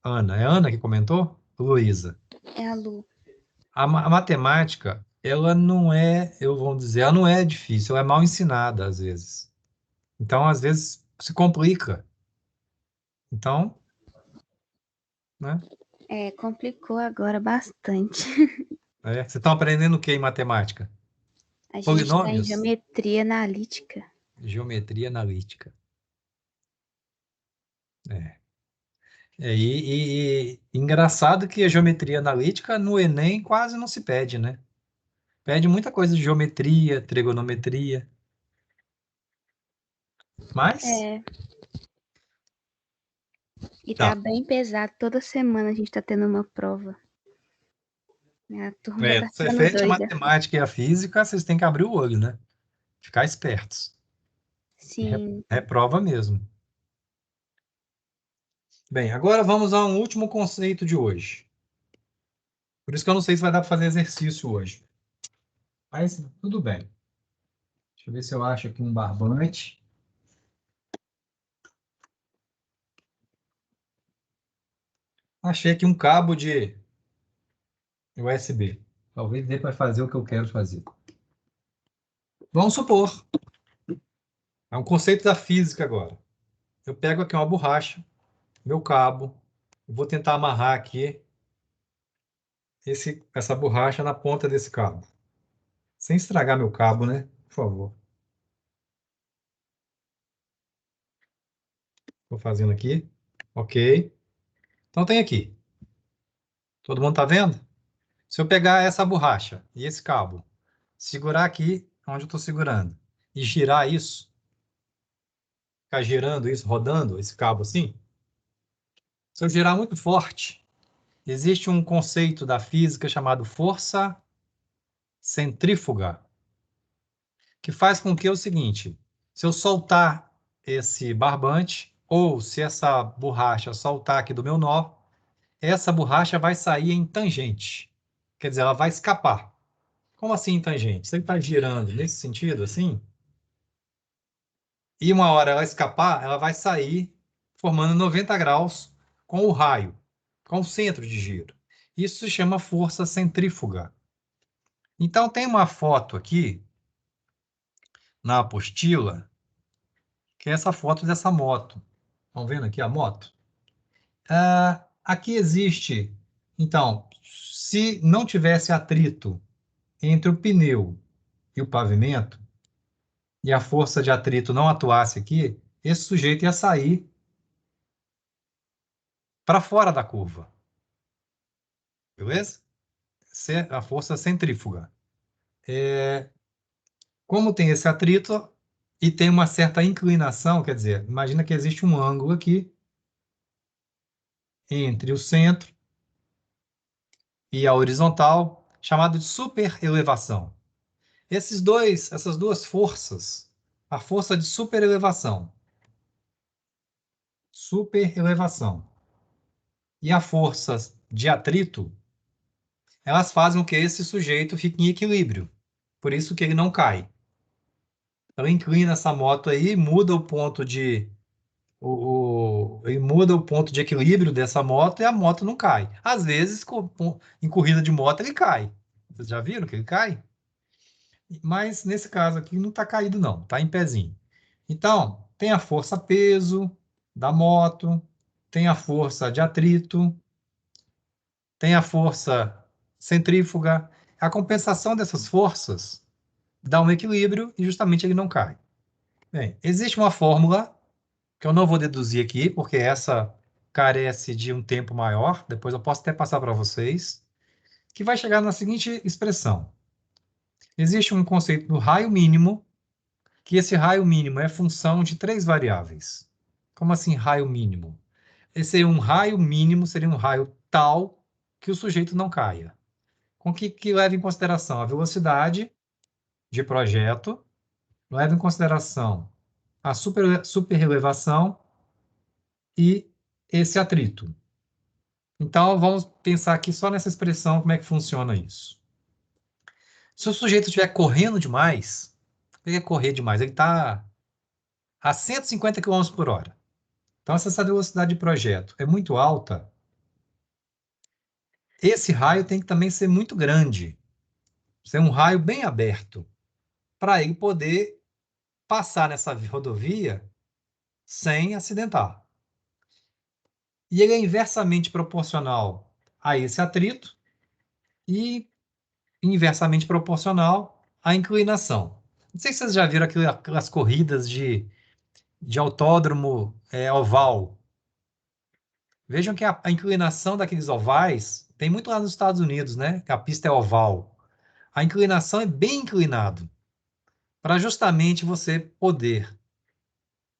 Ana, é Ana que comentou? Luísa. É a Lu. A matemática, ela não é, eu vou dizer, ela não é difícil, ela é mal ensinada às vezes. Então, às vezes, se complica. Então, né? É, complicou agora bastante. Vocês estão aprendendo o que em matemática? A gente tá em Polinômios? geometria analítica. Geometria analítica. É. E engraçado que a geometria analítica no Enem quase não se pede, né? Pede muita coisa de geometria, trigonometria. Mas, É, e tá tá. bem pesado. Toda semana a gente tá tendo uma prova. A turma já tá Você ficando fez a doida. matemática e a física, vocês têm que abrir o olho, né? Ficar espertos. Sim. Reprova mesmo. Bem, agora vamos a um último conceito de hoje. Por isso que eu não sei se vai dar para fazer exercício hoje. Mas tudo bem. Deixa eu ver se eu acho aqui um barbante. Achei aqui um cabo de USB. Talvez dê para fazer o que eu quero fazer. Vamos supor. É um conceito da física agora. Eu pego aqui uma borracha, meu cabo, vou tentar amarrar aqui essa borracha na ponta desse cabo. Sem estragar meu cabo, né? Por favor. Estou fazendo aqui. Ok. Então tem aqui. Todo mundo está vendo? Se eu pegar essa borracha e esse cabo, segurar aqui onde eu estou segurando e girar isso, ficar girando isso, rodando esse cabo assim, se eu girar muito forte, existe um conceito da física chamado força centrífuga, que faz com que é o seguinte, se eu soltar esse barbante, ou se essa borracha soltar aqui do meu nó, essa borracha vai sair em tangente. Quer dizer, ela vai escapar. Como assim em tangente? Você está girando nesse sentido, assim, e uma hora ela escapar, ela vai sair formando 90 graus com o raio, com o centro de giro. Isso se chama força centrífuga. Então, tem uma foto aqui na apostila, que é essa foto dessa moto. Estão vendo aqui a moto? Aqui existe, então, se não tivesse atrito entre o pneu e o pavimento, e a força de atrito não atuasse aqui, esse sujeito ia sair para fora da curva. Beleza? A força centrífuga. Como tem esse atrito e tem uma certa inclinação, quer dizer, imagina que existe um ângulo aqui entre o centro e a horizontal, chamado de superelevação. Essas duas forças, a força de superelevação, e a força de atrito, elas fazem com que esse sujeito fique em equilíbrio. Por isso que ele não cai. Então, inclina essa moto aí, muda o ponto de ele muda o ponto de equilíbrio dessa moto e a moto não cai. Às vezes, em corrida de moto, ele cai. Vocês já viram que ele cai? Mas nesse caso aqui não está caído, não, está em pezinho. Então, tem a força-peso da moto, tem a força de atrito, tem a força centrífuga. A compensação dessas forças dá um equilíbrio e justamente ele não cai. Bem, existe uma fórmula que eu não vou deduzir aqui, porque essa carece de um tempo maior, depois eu posso até passar para vocês, que vai chegar na seguinte expressão. Existe um conceito do raio mínimo, que esse raio mínimo é função de 3 variáveis. Como assim raio mínimo? Esse é um raio mínimo, seria um raio tal que o sujeito não caia. Com que leva em consideração a velocidade de projeto, leva em consideração a superelevação e esse atrito. Então, vamos pensar aqui só nessa expressão, como é que funciona isso. Se o sujeito estiver correndo demais, ele é correr demais, ele está a 150 km por hora. Então, se essa velocidade de projeto é muito alta, esse raio tem que também ser muito grande, ser um raio bem aberto, para ele poder passar nessa rodovia sem acidentar. E ele é inversamente proporcional a esse atrito e inversamente proporcional à inclinação. Não sei se vocês já viram aquelas corridas de autódromo oval. Vejam que a inclinação daqueles ovais tem muito lá nos Estados Unidos, né? Que a pista é oval. A inclinação é bem inclinado, para justamente você poder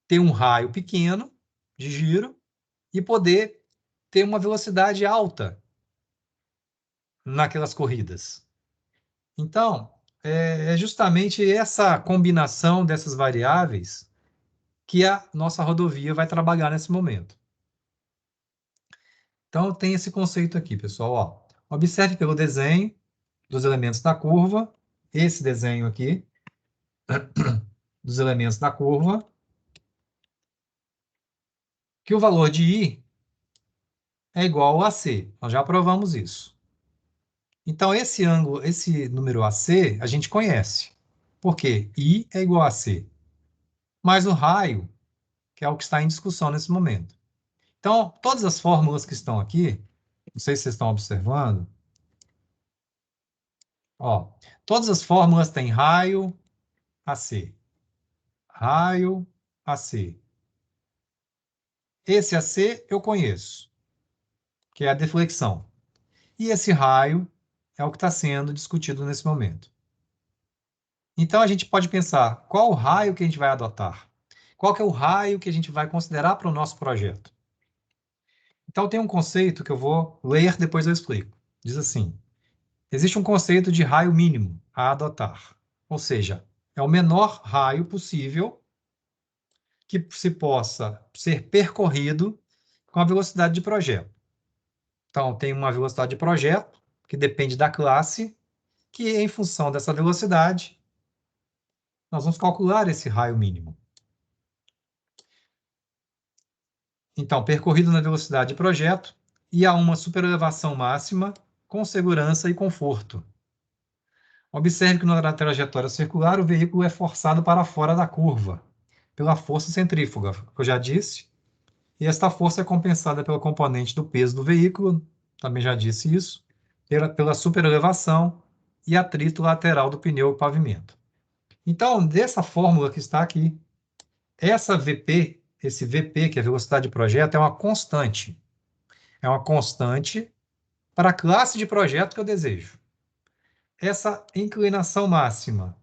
ter um raio pequeno de giro e poder ter uma velocidade alta naquelas corridas. Então, é justamente essa combinação dessas variáveis que a nossa rodovia vai trabalhar nesse momento. Então, tem esse conceito aqui, pessoal. Ó. Observe pelo desenho dos elementos da curva, esse desenho aqui, dos elementos da curva, que o valor de I é igual a AC. Nós já provamos isso. Então, esse ângulo, esse número AC, a gente conhece. Por quê? I é igual a C. Mas o raio, que é o que está em discussão nesse momento. Então, todas as fórmulas que estão aqui, não sei se vocês estão observando, ó, todas as fórmulas têm raio AC. Raio AC. Esse AC eu conheço, que é a deflexão. E esse raio é o que está sendo discutido nesse momento. Então, a gente pode pensar, qual o raio que a gente vai adotar? Qual que é o raio que a gente vai considerar para o nosso projeto? Então, tem um conceito que eu vou ler, depois eu explico. Diz assim, existe um conceito de raio mínimo a adotar. Ou seja, é o menor raio possível que se possa ser percorrido com a velocidade de projeto. Então, tem uma velocidade de projeto, que depende da classe, que em função dessa velocidade, nós vamos calcular esse raio mínimo. Então, percorrido na velocidade de projeto e a uma superelevação máxima com segurança e conforto. Observe que na trajetória circular o veículo é forçado para fora da curva, pela força centrífuga, que eu já disse, e esta força é compensada pela componente do peso do veículo, também já disse isso, pela superelevação e atrito lateral do pneu e pavimento. Então, dessa fórmula que está aqui, essa VP, esse VP, que é a velocidade de projeto, é uma constante. É uma constante para a classe de projeto que eu desejo. Essa inclinação máxima,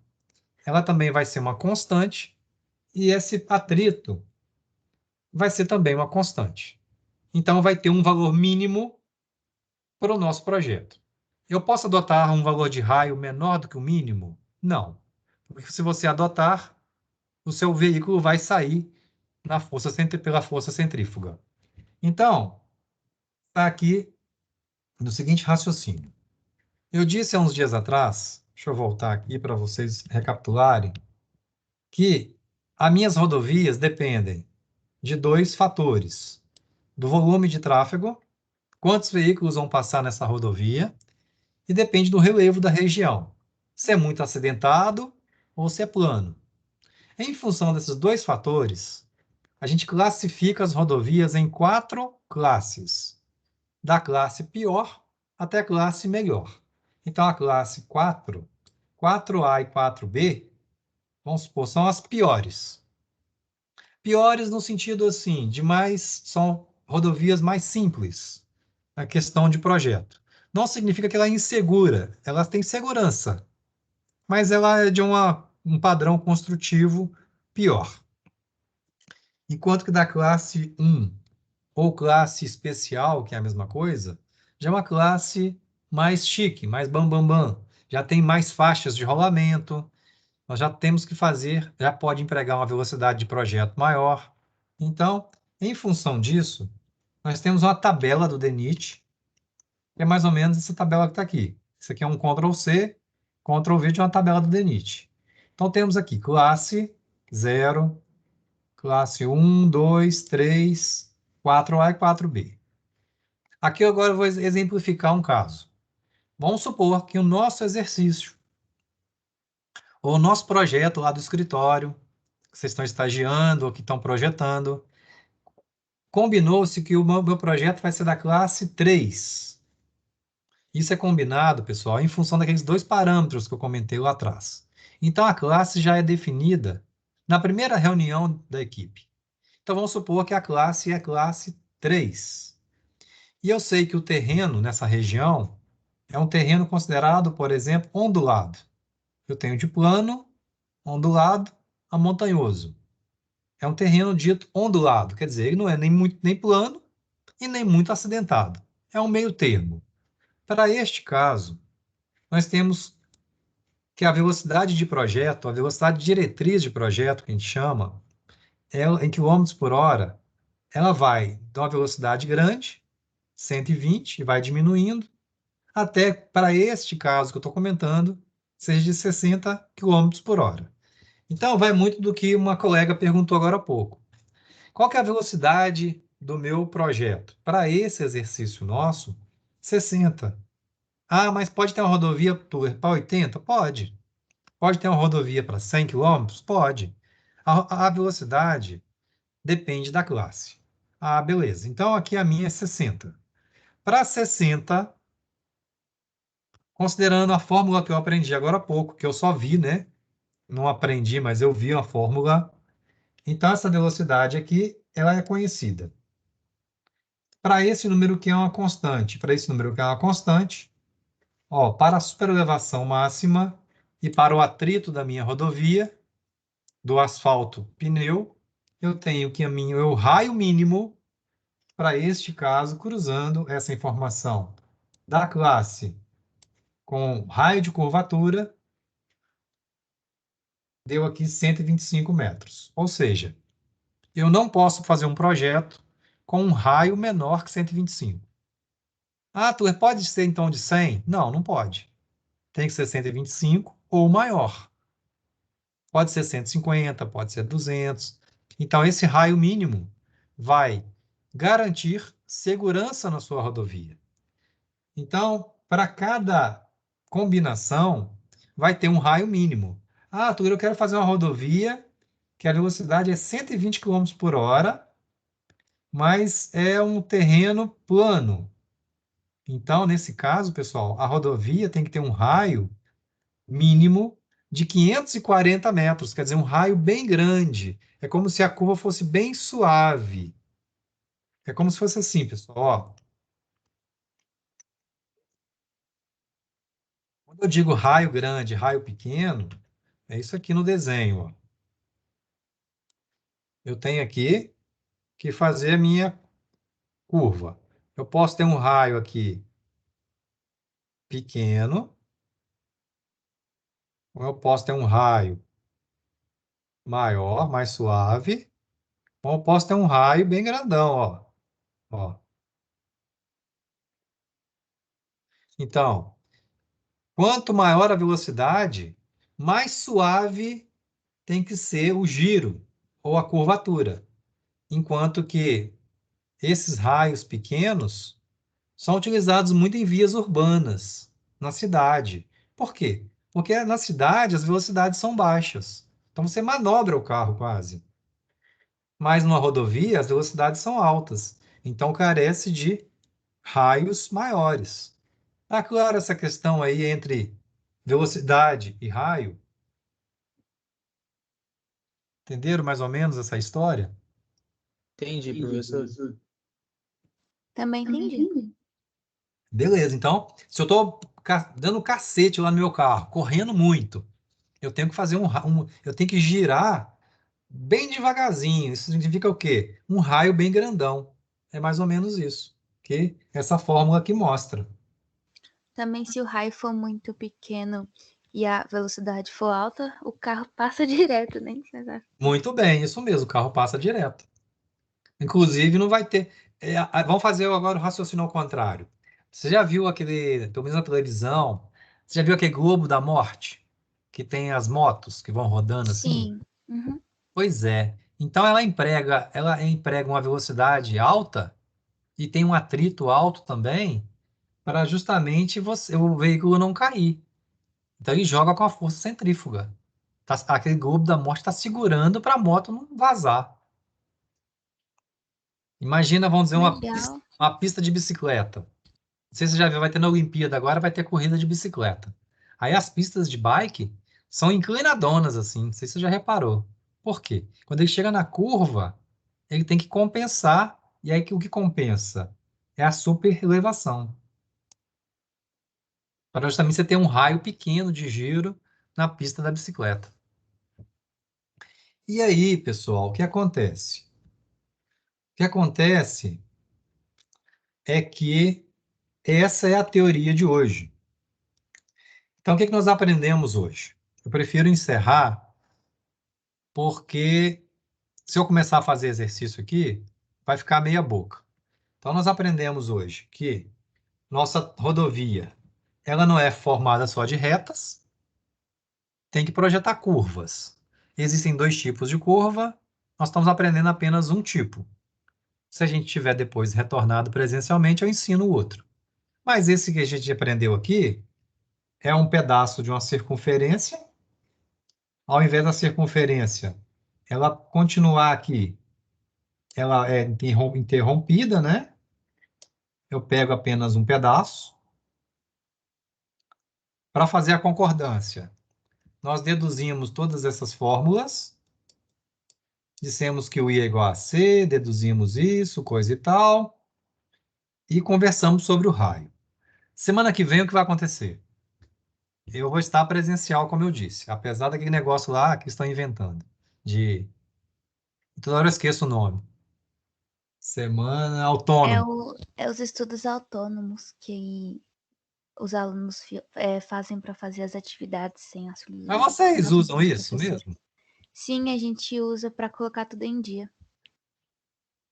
ela também vai ser uma constante, e esse atrito vai ser também uma constante. Então, vai ter um valor mínimo para o nosso projeto. Eu posso adotar um valor de raio menor do que o mínimo? Não. Porque se você adotar, o seu veículo vai sair pela força centrífuga. Então, está aqui no seguinte raciocínio. Eu disse há uns dias atrás, deixa eu voltar aqui para vocês recapitularem, que as minhas rodovias dependem de dois fatores: do volume de tráfego, quantos veículos vão passar nessa rodovia, e depende do relevo da região, se é muito acidentado ou se é plano. Em função desses dois fatores, a gente classifica as rodovias em 4 classes, da classe pior até a classe melhor. Então, a classe 4, 4A e 4B, vamos supor, são as piores. Piores no sentido assim, são rodovias mais simples, a questão de projeto. Não significa que ela é insegura, ela tem segurança, mas ela é de um padrão construtivo pior. Enquanto que da classe 1 ou classe especial, que é a mesma coisa, já é uma classe mais chique, mais bam. Já tem mais faixas de rolamento, nós já temos que fazer, já pode empregar uma velocidade de projeto maior. Então, em função disso, nós temos uma tabela do DENIT, que é mais ou menos essa tabela que está aqui. Isso aqui é um Ctrl+C, Ctrl+V de uma tabela do DENIT. Então, temos aqui classe 0, classe 1, 2, 3, 4A e 4B. Aqui agora eu vou exemplificar um caso. Vamos supor que o nosso exercício, ou o nosso projeto lá do escritório, que vocês estão estagiando ou que estão projetando, combinou-se que o meu projeto vai ser da classe 3. Isso é combinado, pessoal, em função daqueles dois parâmetros que eu comentei lá atrás. Então, a classe já é definida na primeira reunião da equipe. Então, vamos supor que a classe é classe 3. E eu sei que o terreno nessa região é um terreno considerado, por exemplo, ondulado. Eu tenho de plano, ondulado, a montanhoso. É um terreno dito ondulado, quer dizer, ele não é nem muito nem plano e nem muito acidentado. É um meio termo. Para este caso, nós temos que a velocidade de projeto, a velocidade diretriz de projeto, que a gente chama, ela, em quilômetros por hora, ela vai de uma velocidade grande, 120, e vai diminuindo, até, para este caso que eu estou comentando, seja de 60 km por hora. Então, vai muito do que uma colega perguntou agora há pouco. Qual que é a velocidade do meu projeto? Para esse exercício nosso, 60. Ah, mas pode ter uma rodovia para 80? Pode. Pode ter uma rodovia para 100 km? Pode. A velocidade depende da classe. Ah, beleza. Então, aqui a minha é 60. Para 60, considerando a fórmula que eu aprendi agora há pouco, que eu só vi, né? Não aprendi, mas eu vi a fórmula. Então, essa velocidade aqui, ela é conhecida. Para esse número que é uma constante, ó, para a superelevação máxima e para o atrito da minha rodovia, do asfalto pneu, eu tenho que o raio mínimo para este caso, cruzando essa informação da classe com raio de curvatura, deu aqui 125 metros. Ou seja, eu não posso fazer um projeto com um raio menor que 125. Ah, Tuller, pode ser então de 100? Não, não pode. Tem que ser 125 ou maior. Pode ser 150, pode ser 200. Então, esse raio mínimo vai garantir segurança na sua rodovia. Então, para cada combinação, vai ter um raio mínimo. Ah, Tuller, eu quero fazer uma rodovia que a velocidade é 120 km por hora, mas é um terreno plano. Então, nesse caso, pessoal, a rodovia tem que ter um raio mínimo de 540 metros, quer dizer, um raio bem grande. É como se a curva fosse bem suave. É como se fosse assim, pessoal. Ó. Quando eu digo raio grande, raio pequeno, é isso aqui no desenho. Ó. Eu tenho aqui que fazer a minha curva. Eu posso ter um raio aqui pequeno, ou eu posso ter um raio maior, mais suave, ou eu posso ter um raio bem grandão, ó. Ó. Então, quanto maior a velocidade, mais suave tem que ser o giro ou a curvatura. Enquanto que esses raios pequenos são utilizados muito em vias urbanas, na cidade. Por quê? Porque na cidade as velocidades são baixas. Então você manobra o carro quase. Mas numa rodovia as velocidades são altas. Então carece de raios maiores. Tá claro essa questão aí entre velocidade e raio? Entenderam mais ou menos essa história? Entendi, professor. Também entendi. Beleza, então, se eu estou dando cacete lá no meu carro, correndo muito, eu tenho que fazer eu tenho que girar bem devagarzinho. Isso significa o quê? Um raio bem grandão. É mais ou menos isso, que essa fórmula aqui mostra. Também, se o raio for muito pequeno e a velocidade for alta, o carro passa direto, nem precisa. Muito bem, isso mesmo, o carro passa direto. Inclusive, não vai ter. Vamos fazer agora o raciocínio ao contrário. Você já viu aquele, pelo menos na televisão, você já viu aquele Globo da Morte? Que tem as motos que vão rodando assim? Sim. Uhum. Pois é. Então ela emprega uma velocidade alta e tem um atrito alto também para justamente o veículo não cair. Então ele joga com a força centrífuga. Aquele globo da morte está segurando para a moto não vazar. Imagina, vamos dizer, Legal. uma pista de bicicleta. Não sei se você já viu, vai ter na Olimpíada agora, vai ter corrida de bicicleta. Aí as pistas de bike são inclinadonas, assim, não sei se você já reparou. Por quê? Quando ele chega na curva, ele tem que compensar, e aí o que compensa? É a superelevação. Para justamente você ter um raio pequeno de giro na pista da bicicleta. E aí, pessoal, o que acontece? O que acontece é que essa é a teoria de hoje. Então, o que nós aprendemos hoje? Eu prefiro encerrar porque se eu começar a fazer exercício aqui, vai ficar meia boca. Então, nós aprendemos hoje que nossa rodovia, ela não é formada só de retas, tem que projetar curvas. Existem dois tipos de curva, nós estamos aprendendo apenas um tipo. Se a gente tiver depois retornado presencialmente, eu ensino o outro. Mas esse que a gente aprendeu aqui é um pedaço de uma circunferência. Ao invés da circunferência, ela continuar aqui, ela é interrompida, né? Eu pego apenas um pedaço. Para fazer a concordância, nós deduzimos todas essas fórmulas. Dissemos que o I é igual a C, deduzimos isso, coisa e tal. E conversamos sobre o raio. Semana que vem, o que vai acontecer? Eu vou estar presencial, como eu disse, apesar daquele negócio lá que estão inventando. Toda hora eu esqueço o nome. Semana autônoma. É os estudos autônomos que os alunos fazem para fazer as atividades sem Mas auxílio. vocês ajuda usam dos isso professores. mesmo? Sim, a gente usa para colocar tudo em dia.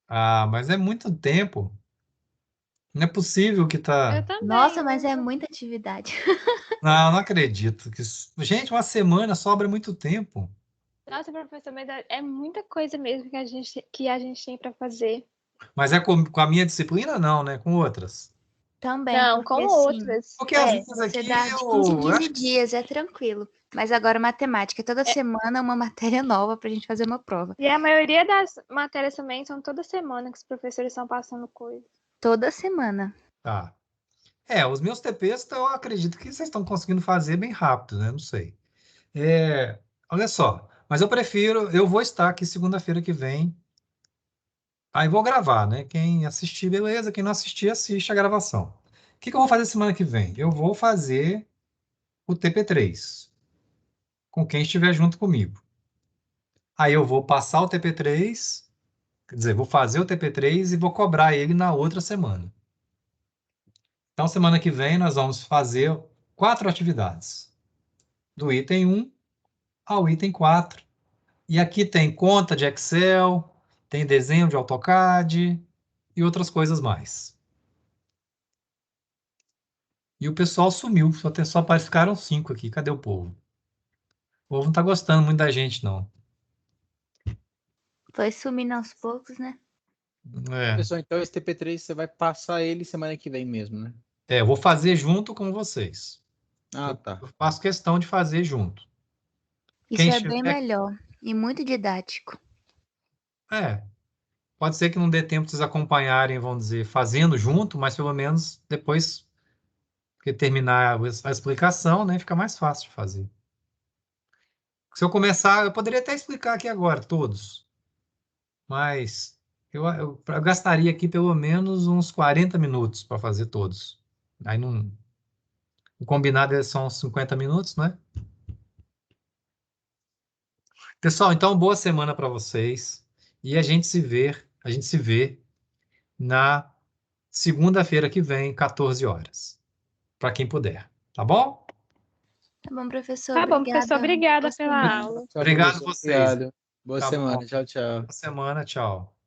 Ah, mas é muito tempo. Não é possível que Eu tá. também Nossa, mas é uso. muita atividade. Não, não acredito. Gente, uma semana sobra muito tempo. Nossa, professor, mas é muita coisa mesmo que a gente tem para fazer. Mas é com a minha disciplina, não, né? Com outras. Também, Não, com porque assim, outras. Porque às vezes você aqui dá de 15 em eu 15 acho que. dias, é tranquilo. Mas agora matemática, toda É, semana é uma matéria nova pra gente fazer uma prova. e a maioria das matérias também são toda semana que os professores estão passando coisa. Toda semana. Tá. Os meus TPs, eu acredito que vocês estão conseguindo fazer bem rápido, né? Não sei. Olha só, mas eu vou estar aqui segunda-feira que vem. Aí vou gravar, né? Quem assistir, beleza. Quem não assistir, assiste a gravação. O que eu vou fazer semana que vem? Eu vou fazer o TP3 com quem estiver junto comigo. Aí eu vou passar o TP3, quer dizer, vou fazer o TP3 e vou cobrar ele na outra semana. Então, semana que vem, nós vamos fazer 4 atividades. Do item 1 ao item 4. E aqui tem conta de Excel, tem desenho de AutoCAD e outras coisas mais. E o pessoal sumiu, só ficaram 5 aqui. Cadê o povo? O povo não está gostando muito da gente, não. Foi sumindo aos poucos, né? Pessoal, então esse TP3 você vai passar ele semana que vem mesmo, né? Eu vou fazer junto com vocês. Tá. Eu faço questão de fazer junto. Isso é bem melhor e muito didático. Pode ser que não dê tempo de vocês acompanharem, vamos dizer, fazendo junto, mas pelo menos depois que terminar a explicação, né, fica mais fácil de fazer. Se eu começar, eu poderia até explicar aqui agora, todos. Mas eu gastaria aqui pelo menos uns 40 minutos para fazer todos. Aí não... O combinado são 50 minutos, né? Pessoal, então boa semana para vocês. E a gente se vê na segunda-feira que vem, 14 horas. Para quem puder. Tá bom? Tá bom, professor. Tá bom, professor. Obrigada Boa pela semana. aula. Obrigado a vocês. Obrigado. Boa Tá semana. bom. Tchau, tchau. Boa semana, tchau.